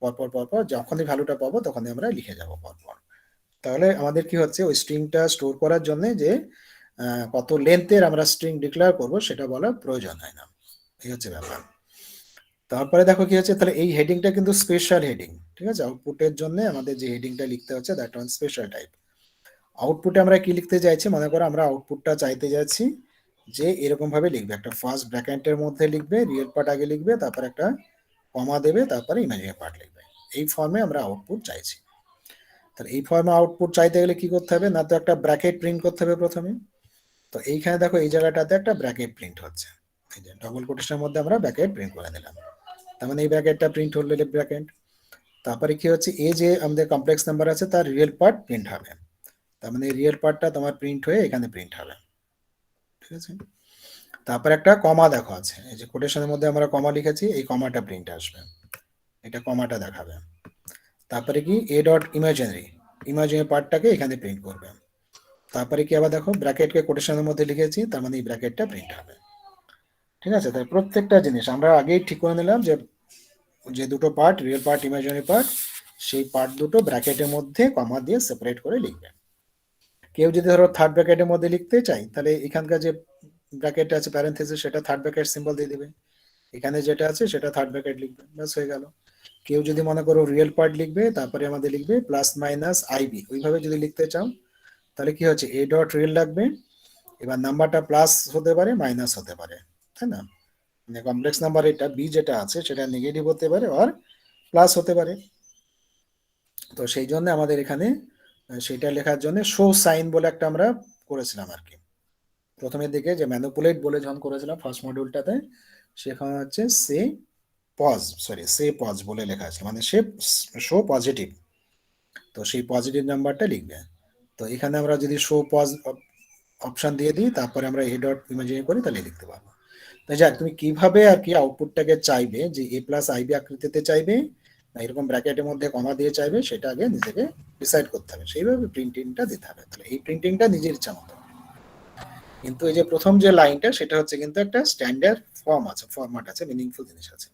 পরপর পরপর যখনই ভ্যালুটা পাবো তখনই আমরা লিখে যাব পরপর। তাহলে আমাদের কি হচ্ছে ওই স্ট্রিংটা স্টোর করার জন্য যে কত লেন্থের আমরা স্ট্রিং ডিক্লেয়ার করব সেটা বলার প্রয়োজন হয় না, এই হচ্ছে ব্যাপার। তারপরে দেখো কি হচ্ছে, তাহলে এই হেডিংটা কিন্তু স্পেশাল হেডিং, ঠিক আছে, আউটপুটের জন্য আমাদের যে হেডিংটা লিখতে হচ্ছে দ্যাট ওয়ান স্পেশাল টাইপ। আউটপুটে আমরা কি লিখতে চাইছি, মনে করো আমরা আউটপুটটা চাইতে যাচ্ছি যে এরকম ভাবে লিখবে, একটা ফার্স্ট ব্র্যাকেটের মধ্যে লিখবে, রিয়েল পার্ট আগে লিখবে, তারপর একটা কমা দেবে, তারপরে ইমাজিনারি পার্ট লিখবে, এই ফর্মে আমরা আউটপুট চাইছি। তাহলে এই ফর্মে আউটপুট চাইতে গেলে কি করতে হবে না, তো একটা ব্র্যাকেট প্রিন্ট করতে হবে প্রথমে। তো এইখানে দেখো এই জায়গাটাতে একটা ব্র্যাকেট প্রিন্ট হচ্ছে, এই যে ডবল কোটেশনের মধ্যে আমরা ব্র্যাকেট প্রিন্ট করে দিলাম, তার মানে এই ব্র্যাকেটটা প্রিন্ট হলে ব্র্যাকেট। তারপরে কি হচ্ছে, এই যে আমাদের কমপ্লেক্স নাম্বার আছে তার রিয়েল পার্ট প্রিন্ট হবে, তার মানে রিয়েল পার্টটা তোমার প্রিন্ট হয়ে এখানে প্রিন্ট হবে, ঠিক আছে। তারপর একটা কমা দেখো আছে, এই যে কোটেশনের মধ্যে আমরা কমা লিখেছি, এই কমাটা প্রিন্ট আসবে, এটা কমাটা দেখাবে। তারপরে কি এ ডট ইমাজিনারি, ইমাজিনারি পার্টটাকে এখানে প্রিন্ট করবে। তারপরে কি আবার দেখো ব্র্যাকেটকে কোটেশনের মধ্যে লিখেছি, তার মানে এই ব্র্যাকেটটা প্রিন্ট হবে, ঠিক আছে। তাই প্রত্যেকটা জিনিস আমরা আগেই ঠিক করে নিলাম যে যে দুটো part, real part, imaginary part, সেই পার্ট দুটো ব্র্যাকেটের মধ্যে কমা দিয়ে সেপারেট করে লিখবে। কেউ যদি ধরো থার্ড ব্র্যাকেটের মধ্যে লিখতে চাই, তাহলে এখানকার যে ব্র্যাকেট আছে প্যারেন্থেসিস, সেটা থার্ড ব্র্যাকেট সিম্বল দিয়ে দিবে, এখানে যেটা আছে সেটা থার্ড ব্র্যাকেট লিখবে, ব্যাস হয়ে গেল। কেউ যদি মনে করো রিয়েল পার্ট লিখবে, তারপরে আমাদের লিখবে প্লাস মাইনাস আইবি, ওইভাবে যদি লিখতে চাও তাহলে কি হচ্ছে এ ডট রিয়েল লাগবে, এবার নাম্বারটা প্লাস হতে পারে মাইনাস হতে পারে, তাই না, মানে কমপ্লেক্স নাম্বার এটা বি যেটা আছে সেটা নেগেটিভ হতে পারে আর প্লাস হতে পারে। তো সেই জন্য আমাদের এখানে সেটা লেখার জন্য শো সাইন বলে একটা আমরা করেছিলাম আর কি, প্রথমের দিকে যে ম্যানুপুলেট বলে যখন করেছিলাম ফার্স্ট মডিউলটাতে, সেখানে হচ্ছে সে পজ বলে লেখা আছে, মানে সে শো পজিটিভ, তো সেই পজিটিভ নাম্বারটা লিখবে। তো এখানে আমরা যদি শো পজ অপশন দিয়ে দিই, তারপরে আমরা এ ডট ইমাজিন করি, তাহলে লিখতে পারবো। তো যাক, তুমি কিভাবে আর কি আউটপুটটাকে চাইবে, যে এ প্লাস আইবি আকৃতিতে চাইবে না এরকম ব্র্যাকেটের মধ্যে কমা দিয়ে চাইবে, সেটা আগে নিজেকে ডিসাইড করতে হবে, সেইভাবে প্রিন্টিংটা দিতে হবে। তাহলে এই প্রিন্টিংটা নিজের ইচ্ছা মতো, কিন্তু এই যে প্রথম যে লাইনটা সেটা হচ্ছে কিন্তু একটা স্ট্যান্ডার্ড ফর্ম আছে, ফরম্যাট আছে, মিনিংফুল জিনিস আছে।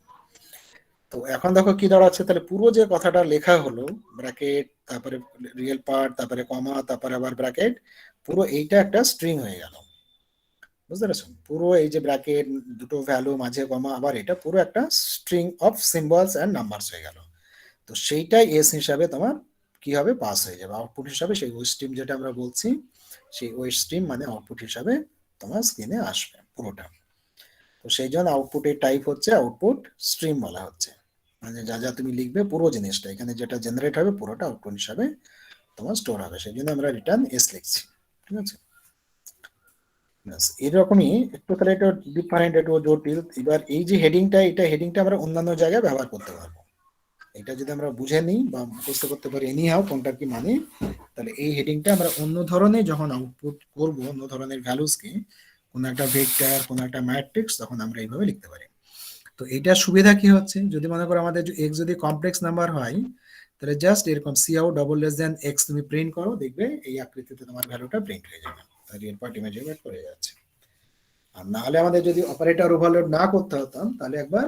তো এখন দেখো কি দাঁড়াচ্ছে, তাহলে পুরো যে কথাটা লেখা হলো, ব্র্যাকেট, তারপরে রিয়েল পার্ট, তারপরে কমা, তারপরে আবার ব্র্যাকেট, পুরো এইটা একটা স্ট্রিং হয়ে গেল, বুঝতে পারছো? পুরো এই যে ব্র্যাকেট, দুটো ভ্যালু, মাঝে কমা, আবার এটা পুরো একটা string of symbols and numbers হয়ে গেল। তো সেইটাই এস হিসাবে তোমার কি হবে, পাস হয়ে যাবে আউটপুট হিসাবে, সেই ওই স্ট্রিম যেটা আমরা বলছি, সেই ওই স্ট্রিম মানে আউটপুট হিসাবে তোমার স্ক্রিনে আসবে পুরোটা। তো সেই জন্য আউটপুটের টাইপ হচ্ছে আউটপুট স্ট্রিম বলা হচ্ছে, মানে যা যা তুমি লিখবে পুরো জিনিসটা এখানে যেটা জেনারেট হবে পুরোটা আউটপুট হিসাবে তোমার স্টোর হবে, সেই জন্য আমরা রিটার্ন এস লিখছি, ঠিক আছে। এরকমই একটু, তাহলে এটা ডিফারেন্ট, একটু জটিল। এবার এই যে হেডিংটা, এটা হেডিংটা আমরা অন্যান্য জায়গায় ব্যবহার করতে পারবো, এটা যদি আমরা বুঝে নিই বা মুখস্থ করতে পারি এনি হাও কোনটার কি মানে, তাহলে এই হেডিংটা আমরা অন্য ধরনের যখন আউটপুট করব, অন্য ধরনের ভ্যালুসকে, কোন একটা ভেক্টর, কোন একটা ম্যাট্রিক্স, তখন আমরা এইভাবে লিখতে পারি। তো এইটার সুবিধা কি হচ্ছে, যদি মনে করো আমাদের এক্স যদি কমপ্লেক্স নাম্বার হয়, তাহলে জাস্ট এরকম cout double less than x তুমি প্রিন্ট করো, দেখবে এই আকৃতিতে তোমার ভ্যালুটা প্রিন্ট হয়ে যাবে, রিয়েল পার্ট ইমেজ করে যাচ্ছে। আর না হলে আমাদের যদি অপারেটর ওভারলোড না করতে হতাম, তাহলে একবার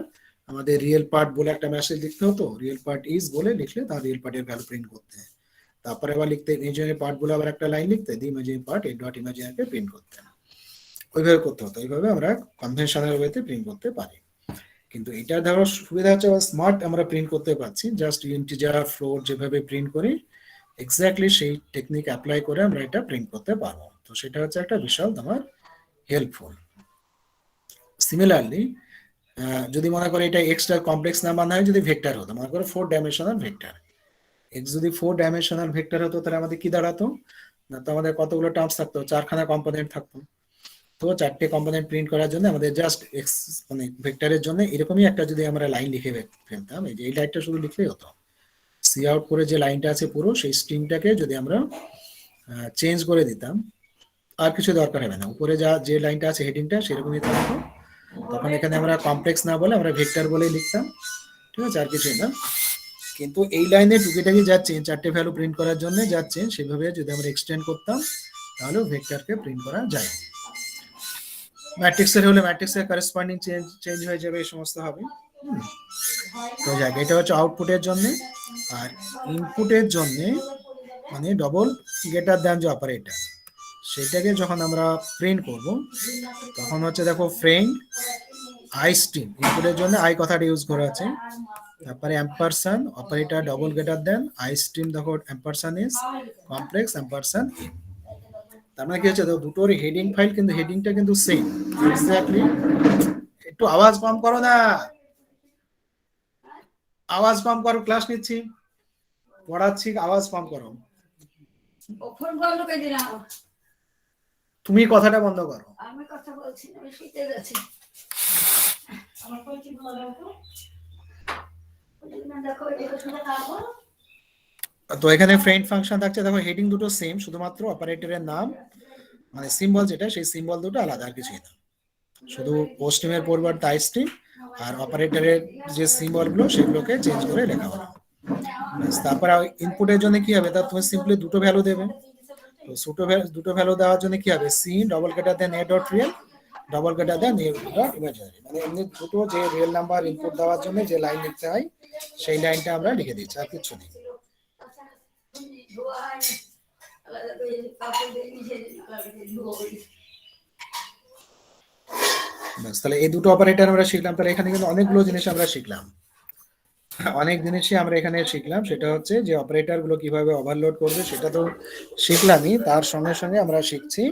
আমাদের রিয়েল পার্ট বলে একটা মেসেজ লিখতে হতো, রিয়েল পার্ট ইজ বলে লিখলে তার রিয়েল পার্টের ভ্যালু প্রিন্ট করতে, তারপরে আবার লিখতে ইমেজিনারি পার্ট বলে আবার একটা লাইন লিখতে, the imaginary part A dot ইমেজিনারিকে প্রিন্ট করতে, ওইভাবে করতে হতো। এইভাবে আমরা কনভেনশনাল ওয়েতে প্রিন্ট করতে পারি। কিন্তু এটা ধরো সুবিধা হচ্ছে স্মার্ট আমরা প্রিন্ট করতে পারছি, জাস্ট ইন্টিজার ফ্লোট যেভাবে প্রিন্ট করি এক্স্যাক্টলি সেই টেকনিক অ্যাপ্লাই করে আমরা এটা প্রিন্ট করতে পারবো। তো সেটা হচ্ছে একটা বিশাল তোমার হেল্পফুল। সিমিলারলি যদি মনে করো এটা এক্সট্রা কমপ্লেক্স নাম্বার না হয়, যদি ভেক্টর হতো, মনে করো 4 ডাইমেনশনাল ভেক্টর, এক্স যদি 4 ডাইমেনশনাল ভেক্টর হতো, তাহলে আমাদের কি দাঁড়াতো, না তো আমাদের কতগুলো টার্মস থাকতো, 4খানা কম্পোনেন্ট থাকতো। তো 4টে কম্পোনেন্ট প্রিন্ট করার জন্য আমাদের জাস্ট এক্স মানে ভেক্টরের জন্য এরকমই একটা যদি আমরা লাইন লিখে ফেলতাম, এই যে এই লাইনটা শুধু লিখলেই হতো, সি আউট করে যে লাইনটা আছে পুরো সেই স্ট্রিংটাকে যদি আমরা চেঞ্জ করে দিতাম, আর কিছু দরকার হবে না, উপরে যা যে লাইনটা আছে হেডিংটা সেরকমই থাকতো, তখন এখানে আমরা কমপ্লেক্স না বলে আমরা ভেক্টর বলেই লিখতাম, ঠিক আছে, আর কিছুই না। কিন্তু এই লাইনে টুকিটাকি যাচ্ছে 4টে ভ্যালু প্রিন্ট করার জন্য যাচ্ছে, সেভাবে যদি আমরা এক্সটেন্ড করতাম তাহলেও ভেক্টরকে প্রিন্ট করা যায়। ম্যাট্রিক্সের হলে ম্যাট্রিক্সের করেসপন্ডিং চেঞ্জ হয়ে যাবে, এই সমস্ত হবে। তো যাক, এটা হচ্ছে আউটপুটের জন্য। আর ইনপুটের জন্য মানে ডবল গ্রেটার দ্যান যে অপারেটর, সেটাকে যখন আমরা প্রিন্ট করব, তখন হচ্ছে দেখো ফ্রেন্ড আই স্ট্রিম, ইনপুটের জন্য আই কথাটা ইউজ করা আছে, তারপরে ampersand operator double greater than istream, দেখো ampersand is complex ampersand in. তার মানে কি হচ্ছে, দুটোর হেডিং ফাইল কিন্তু হেডিংটা কিন্তু সেম এক্স্যাক্টলি। একটু আওয়াজ কম করো না, আওয়াজ কম করো, ক্লাস নিচ্ছি, পড়াচ্ছি, আওয়াজ কম করো, তুমি কথাটা বন্ধ করো। আমি কথা বলছি, আমি শুতে যাচ্ছি। আমার কইছি বলো তো, ওই না দেখো এটা শুনে খাবো। তো এখানে ফ্রেন্ড ফাংশন থাকছে, দেখো হেডিং দুটো সেম, শুধুমাত্র অপারেটরের নাম মানে সিম্বল যেটা সেই সিম্বল দুটো আলাদা, আর কিছুই না। শুধু পোস্ট নেমের পরিবর্তে আইএসটি আর অপারেটরের যে সিম্বল গুলো সেগুলোকে চেঞ্জ করে লেখা হলো। তারপরে ইনপুটের জন্য কি হবে, তার তুমি সিম্পলি দুটো ভ্যালু দেবে। তো দুটো ভ্যালু দেওয়ার জন্য কি হবে, c double greater than a dot real double greater than a dot imaginary, মানে এমনি দুটো যে রিয়েল নাম্বার ইনপুট দেওয়ার জন্য যে লাইন লিখতে হয় সেই লাইনটা আমরা লিখে দিচ্ছি, আর কিছু নেই। তাহলে এই দুটো অপারেটর আমরা শিখলাম। তাহলে এখানে কিন্তু অনেকগুলো জিনিস আমরা শিখলাম, অনেক জিনিসই আমরা এখানে শিখলাম। সেটা হচ্ছে যে অপারেটর গুলো কিভাবে ওভারলোড করবে সেটা তো শিখলামই, তার সঙ্গে সঙ্গে আমরা শিখছি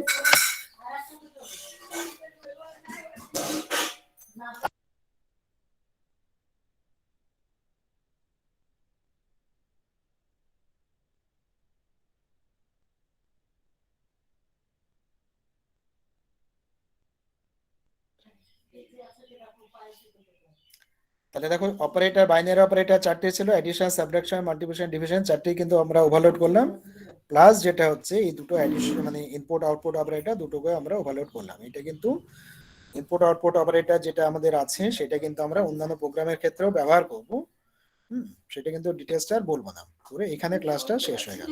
তাহলে দেখো অপারেটর, বাইনারি অপারেটর চারটে ছিল, এডিশন সাবট্রাকশন মাল্টিপ্লিকেশন ডিভিশন, চারটেই কিন্তু আমরা ওভারলোড করলাম। প্লাস যেটা হচ্ছে এই দুটো এডিশন মানে ইনপুট আউটপুট অপারেটর দুটোকে আমরা ওভারলোড করলাম। এটা কিন্তু ইনপুট আউটপুট অপারেটর যেটা আমাদের আছে সেটা কিন্তু আমরা অন্যান্য প্রোগ্রামের ক্ষেত্রেও ব্যবহার করব। সেটা কিন্তু ডিটেলসটা আর বলবো না, করে এখানে ক্লাসটা শেষ হয়ে গেল।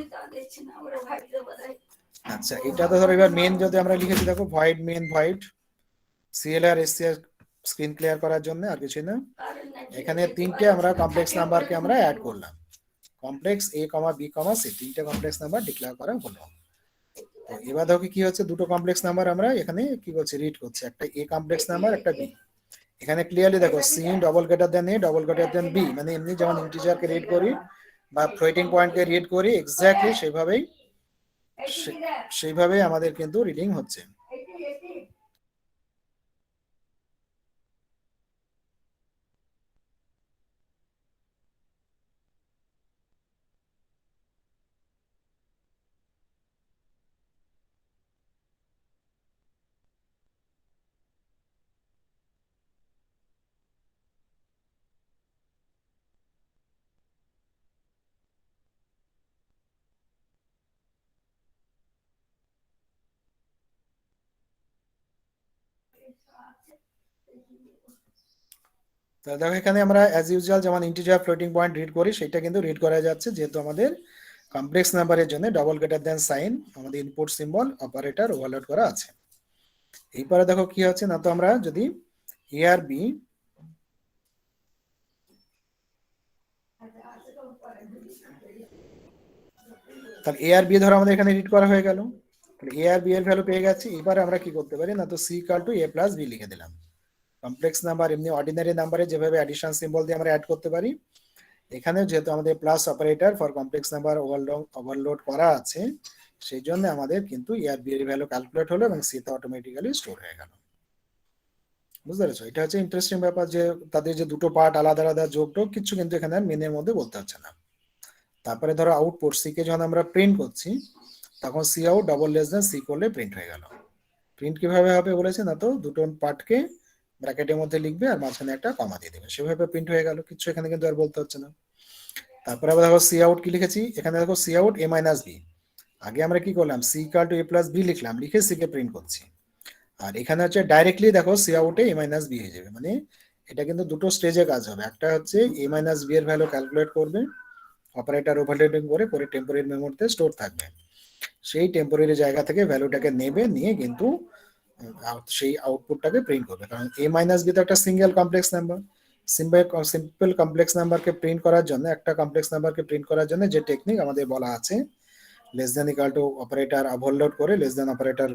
আচ্ছা, এটা তো ধরো এবার মেন যদি আমরা লিখেছি, দেখো void main void CLR SCR screen clear করার জন্য, আর কিছু না। এখানে তিনটে আমরা কমপ্লেক্স নাম্বারকে আমরা অ্যাড করলাম, কমপ্লেক্স এ কমা বি কমা সি, তিনটে কমপ্লেক্স নাম্বার ডিক্লেয়ার করা হলো। তো এবার দেখো কি হচ্ছে, দুটো কমপ্লেক্স নাম্বার আমরা এখানে কি করছি, রিড করছি, একটা এ কমপ্লেক্স নাম্বার একটা বি। এখানে ক্লিয়ারলি দেখো c double greater than a double greater than b, মানে এমনি যেমন ইন্টিজারকে রিড করি বা ফ্লোটিং পয়েন্টকে রিড করি এক্স্যাক্টলি সেইভাবেই আমাদের কিন্তু রিডিং হচ্ছে। তাহলে দেখো এখানে আমরা অ্যাজ ইউজুয়াল যেমন ইন্টিজার ফ্লোটিং পয়েন্ট রিড করি সেটা কিন্তু রিড করা যাচ্ছে, যেহেতু আমাদের কমপ্লেক্স নাম্বারের জন্য ডবল গ্রেটার দেন সাইন আমাদের ইনপুট সিম্বল অপারেটর ওভারলোড করা আছে। এরপরে দেখো কি হচ্ছে না, তো আমরা যদি এ আর বি, তাহলে এ আর বি ধরো আমাদের এখানে রিড করা হয়ে গেল, তাহলে এ আর বি এর ভ্যালু পেয়ে গেছি। এবারে আমরা কি করতে পারি না, তো c equal to a plus b লিখে দিলাম। কমপ্লেক্স নাম্বার এমনি অর্ডিনারি নাম্বারে যেভাবে অ্যাডিশন সিম্বল দিয়ে আমরা অ্যাড করতে পারি, এখানে যেহেতু আমাদের plus operator for complex number overload করা আছে, সেই জন্য আমাদের কিন্তু এর বি এর ভ্যালু ক্যালকুলেট হলো এবং সি তে অটোমেটিক্যালি স্টোর হয়ে গেল। বুঝতে পেরেছো? এটা হচ্ছে ইন্টারেস্টিং ব্যাপার যে তাদের যে দুটো পার্ট আলাদা আলাদা যোগ টোগ কিছু কিন্তু এখানে মেনের মধ্যে বলতে হচ্ছে না। তারপরে ধরো আউটপুট সি কে যখন আমরা প্রিন্ট করছি, তখন cout double less than c করলে প্রিন্ট হয়ে গেল। প্রিন্ট কিভাবে হবে বলেছে না, তো দুটো পার্টকে ব্র্যাকেটের মধ্যে লিখবে আর মাঝখানে একটা কমা দিয়ে দেবে, সেভাবে প্রিন্ট হয়ে গেল, কিছু এখানে কিন্তু আর বলতে হচ্ছে না। তারপরে আবার দেখো সি আউট কি লিখেছি, এখানে দেখো cout a minus b. আগে আমরা কি করলাম, c equal to a plus b লিখলাম, লিখে সি কে প্রিন্ট করছি। আর এখানে হচ্ছে ডাইরেক্টলি দেখো সি আউটে এ মাইনাস বি হয়ে যাবে, মানে এটা কিন্তু দুটো স্টেজে কাজ হবে। একটা হচ্ছে এ মাইনাস বি এর ভ্যালু ক্যালকুলেট করবে, অপারেটর ওভারলোডিং করে পরে টেম্পোরারি মেমোরিতে স্টোর থাকবে, সেই টেম্পোরারি জায়গা থেকে ভ্যালুটাকে নেবে, নিয়ে কিন্তু সেই আউটপুটটাকে প্রিন্ট করবে। কারণ এ মাইনাস বি তো একটা single complex number, simple complex নাম্বারকে প্রিন্ট করার জন্য, একটা কমপ্লেক্স নাম্বারকে প্রিন্ট করার জন্য যে টেকনিক আমাদের বলা আছে, less than equal to operator overload করে less than operator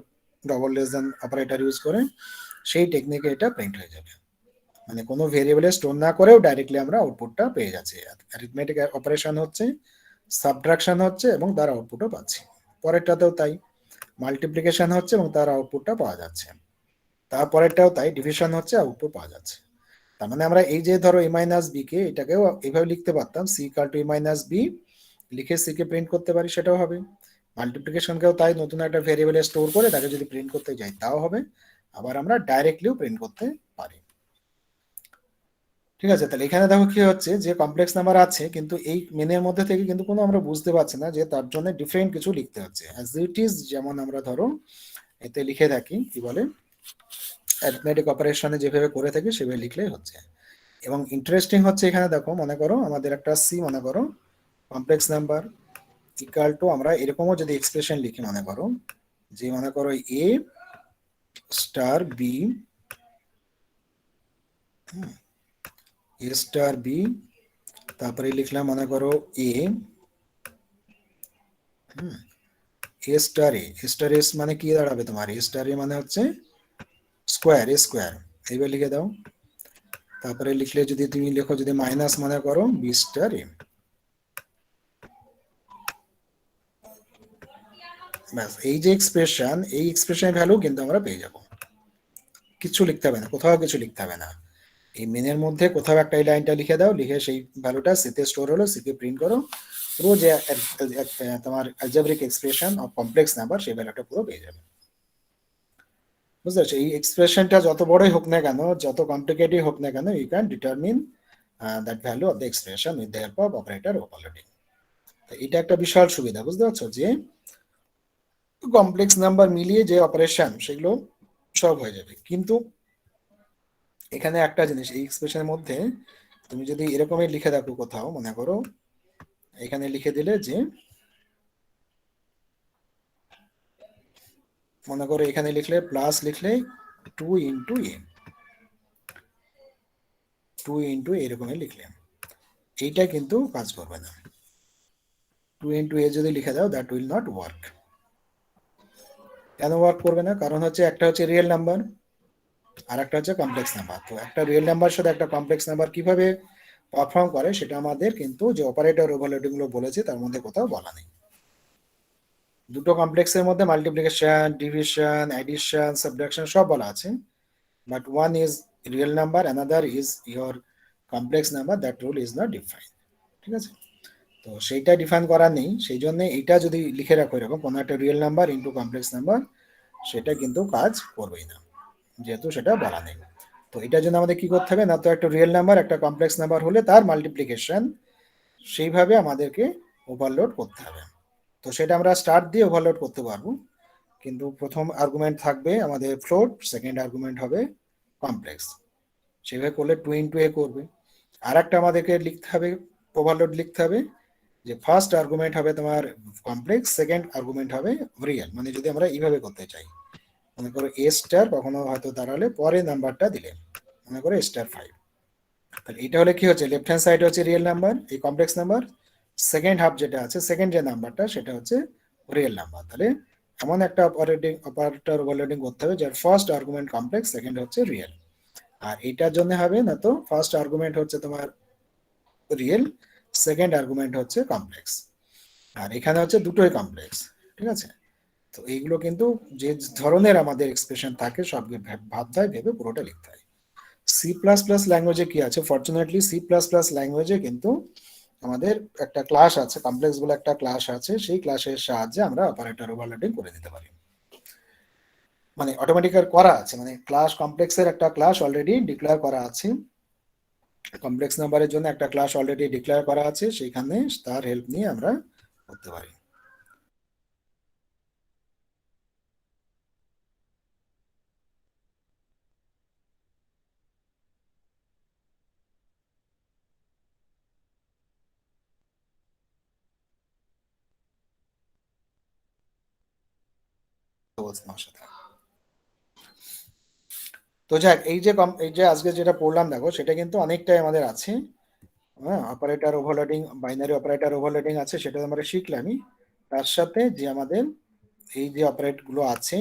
double less than operator use করে, সেই টেকনিকে এটা প্রিন্ট হয়ে যাবে। মানে কোনো ভেরিয়েবলে স্টোর না করেও ডাইরেক্টলি আমরা আউটপুটটা পেয়ে যাচ্ছি। অ্যারিথমেটিক অপারেশন হচ্ছে, সাবট্রাকশন হচ্ছে এবং তার আউটপুটও পাচ্ছি। পরেরটাতেও তাই, মাল্টিপ্লিকেশন হচ্ছে এবং তার আউটপুটটা পাওয়া যাচ্ছে। তারপরেরটাও তাই, ডিভিশন হচ্ছে আউটপুট পাওয়া যাচ্ছে। তার মানে আমরা এই যে ধরো এ মাইনাস বি কে এটাকেও এইভাবে লিখতে পারতাম, C equal to A minus B লিখে সি কে প্রিন্ট করতে পারি, সেটাও হবে। মাল্টিপ্লিকেশনকেও তাই, নতুন একটা ভেরিয়েবলে স্টোর করে তাকে যদি প্রিন্ট করতে যাই তাও হবে। আবার আমরা ডাইরেক্টলিও প্রিন্ট করতে পারি। ঠিক আছে, তাহলে এখানে দেখো কি হচ্ছে যে কমপ্লেক্স নাম্বার আছে কিন্তু এই মেনের মধ্যে থেকে কিন্তু কোনো আমরা বুঝতে পারছি না যে তার জন্য ডিফারেন্ট কিছু লিখতে হচ্ছে অ্যাজ ইট ইজ, যেমন আমরা ধরো এতে লিখে থাকি কি বলে অ্যারিথমেটিক অপারেশনে যেভাবে করে থাকি সেভাবে লিখলেই হচ্ছে। এবং ইন্টারেস্টিং হচ্ছে এখানে দেখো, মনে করো আমাদের একটা সি মনে করো কমপ্লেক্স নাম্বার ইকুয়াল টু, আমরা এরকমও যদি এক্সপ্রেশন লিখি মনে করো যে মনে করো এ স্টার বি, এ স্টার বি, তারপরে লিখলাম মনে করো এ, এ স্টার এ, স্টার এস মানে কি দাঁড়াবে তোমার, এ স্টার এ মানে হচ্ছে স্কোয়ার, এ স্কোয়ার, এইবার লিখে দাও। তারপরে লিখলে যদি তুমি লেখো যদি মাইনাস মনে করো বি স্টার এ, ব্যাস এই যে এক্সপ্রেশন, এই এক্সপ্রেশনের ভ্যালু কিন্তু আমরা পেয়ে যাব, কিছু লিখতে হবে না, কোথাও কিছু লিখতে হবে না। এই মেনের মধ্যে কোথাও একটা এই লাইনটা লিখে দাও, লিখে সেই ভ্যালুটা সিতে স্টোর হলো, সিকে প্রিন্ট করো, পুরো যে তোমার algebraic expression of complex number সেই ভ্যালুটা পুরো পেয়ে যাবে। বুঝতে পারছো, এই এক্সপ্রেশনটা যত বড়ই হোক না কেন, যত কমপ্লিকেটেড হোক না কেন, you can determine that value of the expression with the help of operator overloading. এটা একটা বিশাল সুবিধা, বুঝতে পারছো, যে কমপ্লেক্স নাম্বার মিলিয়ে যে অপারেশন সেগুলো সব হয়ে যাবে। কিন্তু এখানে একটা জিনিস, এই এক্সপ্রেশনের মধ্যে তুমি যদি এরকমই লিখে দেখো কোথাও, মনে করো এখানে লিখে দিলে যে মনে করো এখানে লিখলে প্লাস লিখলে 2 × a, 2 × এরকমই লিখলে এইটা কিন্তু কাজ করবে না। 2 × a যদি লিখে দাও দ্যাট উইল নট ওয়ার্ক। কেন ওয়ার্ক করবে না? কারণ হচ্ছে একটা হচ্ছে রিয়েল নাম্বার আর একটা হচ্ছে কমপ্লেক্স নাম্বার। তো একটা রিয়েল নাম্বার সাথে একটা কমপ্লেক্স নাম্বার কিভাবে পারফর্ম করে সেটা আমাদের কিন্তু যে অপারেটর ওভারলোডিং গুলো বলেছে তার মধ্যে কোথাও বলা নেই। দুটো কমপ্লেক্সের মধ্যে মাল্টিপ্লিকেশন, ডিভিশন, অ্যাডিশন, সাবট্রাকশন সব বলা আছে, but one is real number, another is your complex number, that rule is not define. ঠিক আছে, তো সেইটা ডিফাইন করা নেই, সেই জন্য এইটা যদি লিখে রাখো এরকম কোনো একটা real number into complex number, সেটা কিন্তু কাজ করবেই না, যেহেতু সেটা বলা নেই। তো এটার জন্য আমাদের কি করতে হবে না, তো একটা রিয়েল নাম্বার একটা কমপ্লেক্স নাম্বার হলে তার মাল্টিপ্লিকেশন সেইভাবে আমাদেরকে ওভারলোড করতে হবে। তো সেটা আমরা স্টার্ট দিয়ে ওভারলোড করতে পারবো, কিন্তু প্রথম আর্গুমেন্ট থাকবে আমাদের ফ্লোট, সেকেন্ড আর্গুমেন্ট হবে কমপ্লেক্স, সেভাবে করলে 2 × a করবে। আর একটা আমাদেরকে লিখতে হবে, ওভারলোড লিখতে হবে, যে ফার্স্ট আর্গুমেন্ট হবে তোমার কমপ্লেক্স, সেকেন্ড আর্গুমেন্ট হবে রিয়েল। মানে যদি আমরা এইভাবে করতে চাই, মনে করো এ স্টার কখনো হয়তো দাঁড়ালে পরে নাম্বারটা দিলে মনে করো স্টার 5, তাহলে এটা হলে কি হচ্ছে লেফট হ্যান্ড সাইড হচ্ছে রিয়েল নাম্বার এই কমপ্লেক্স নাম্বার, সেকেন্ড হাফ যেটা আছে সেকেন্ড যে নাম্বারটা সেটা হচ্ছে রিয়েল নাম্বার। তাহলে এমন একটা অপারেটর ওভারলোডিং করতে হবে যার ফার্স্ট আর্গুমেন্ট কমপ্লেক্স, সেকেন্ড হচ্ছে রিয়েল। আর এটার জন্য হবে না তো ফার্স্ট আর্গুমেন্ট হচ্ছে তোমার রিয়েল, সেকেন্ড আর্গুমেন্ট হচ্ছে কমপ্লেক্স, আর এখানে হচ্ছে দুটোই কমপ্লেক্স। ঠিক আছে, তো এইগুলো কিন্তু যে ধরনের আমাদের এক্সপ্রেশন থাকে সব ভাবতে হয়, ভেবে পুরোটা লিখতে হয়। সি প্লাস প্লাস ল্যাঙ্গুয়েজে কি আছে, ফর্চুনেটলি সি প্লাস প্লাস ল্যাঙ্গুয়েজে কিন্তু আমাদের একটা ক্লাস আছে, কমপ্লেক্স বলে একটা ক্লাস আছে, সেই ক্লাসের সাহায্যে আমরা অপারেটর ওভারলোডিং করে দিতে পারি, মানে অটোমেটিক করা আছে, মানে ক্লাস কমপ্লেক্সের একটা ক্লাস অলরেডি ডিক্লেয়ার করা আছে, কমপ্লেক্স নাম্বারের জন্য একটা ক্লাস অলরেডি ডিক্লেয়ার করা আছে, সেখানে তার হেল্প নিয়ে আমরা করতে পারি। তো বলছি তোমার সাথে, তো যাক এই যে আজকে যেটা পড়লাম দেখো সেটা কিন্তু অনেকটাই আমাদের আছে। হ্যাঁ, operator overloading, binary operator overloading আছে, সেটা আমরা শিখলামই। তার সাথে যে আমাদের এই যে অপারেট গুলো আছে,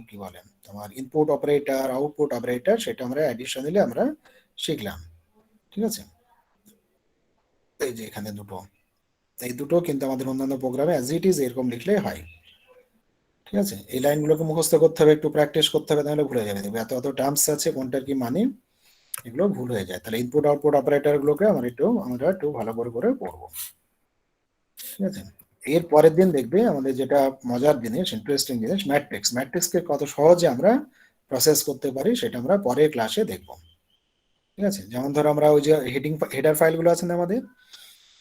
কি বলেন তোমার ইনপুট অপারেটর, আউটপুট অপারেটর, সেটা আমরা অ্যাডিশনালি আমরা শিখলাম। ঠিক আছে, এই যে এখানে দুটো, এই দুটো কিন্তু আমাদের অন্যান্য প্রোগ্রামে অ্যাজ ইট ইজ এরকম লিখলে হয়। ঠিক আছে, এই লাইনগুলোকে মুখস্থ করতে হবে, একটু প্র্যাকটিস করতে হবে, তাহলে ভুলে যাবে, দেখবে এত এত টার্মস আছে কোনটার কি মানে, এগুলো ভুল হয়ে যায়। তাহলে ইনপুট আউটপুট অপারেটর গুলোকে আমরা একটু ভালো করে করে পড়বো। ঠিক আছে, এর পরের দিন দেখবে আমাদের যেটা মজার জিনিস, ইন্টারেস্টিং জিনিস, ম্যাট্রিক্স, ম্যাট্রিক্সকে কত সহজে আমরা প্রসেস করতে পারি সেটা আমরা পরের ক্লাসে দেখবো। ঠিক আছে, যেমন ধরো আমরা ওই যে হেডার ফাইলগুলো আছে না আমাদের,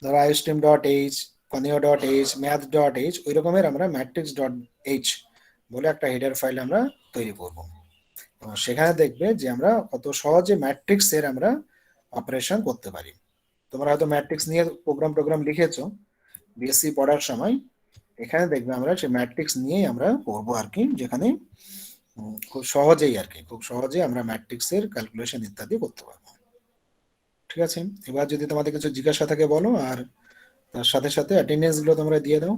ধরো iostream.h, conio.h, math.h, ওই রকমের আমরা matrix.h বলে একটা হেডার ফাইল আমরা তৈরি করব, এবং সেখানে দেখবে যে আমরা কত সহজে ম্যাট্রিক্স এর আমরা অপারেশন করতে পারি। তোমরা হয়তো ম্যাট্রিক্স নিয়ে প্রোগ্রাম লিখেছো বিএসসি পড়ার সময়, এখানে দেখবে আমরা সেই ম্যাট্রিক্স নিয়েই আমরা পড়বো আর কি, যেখানে খুব সহজেই আর কি, খুব সহজে আমরা ম্যাট্রিক্স এর ক্যালকুলেশন ইত্যাদি করতে পারবো। ঠিক আছে, এবার যদি তোমাদের কিছু জিজ্ঞাসা থাকে বলো, আর তার সাথে সাথে অ্যাটেন্ডেন্স গুলো তোমরা দিয়ে দাও।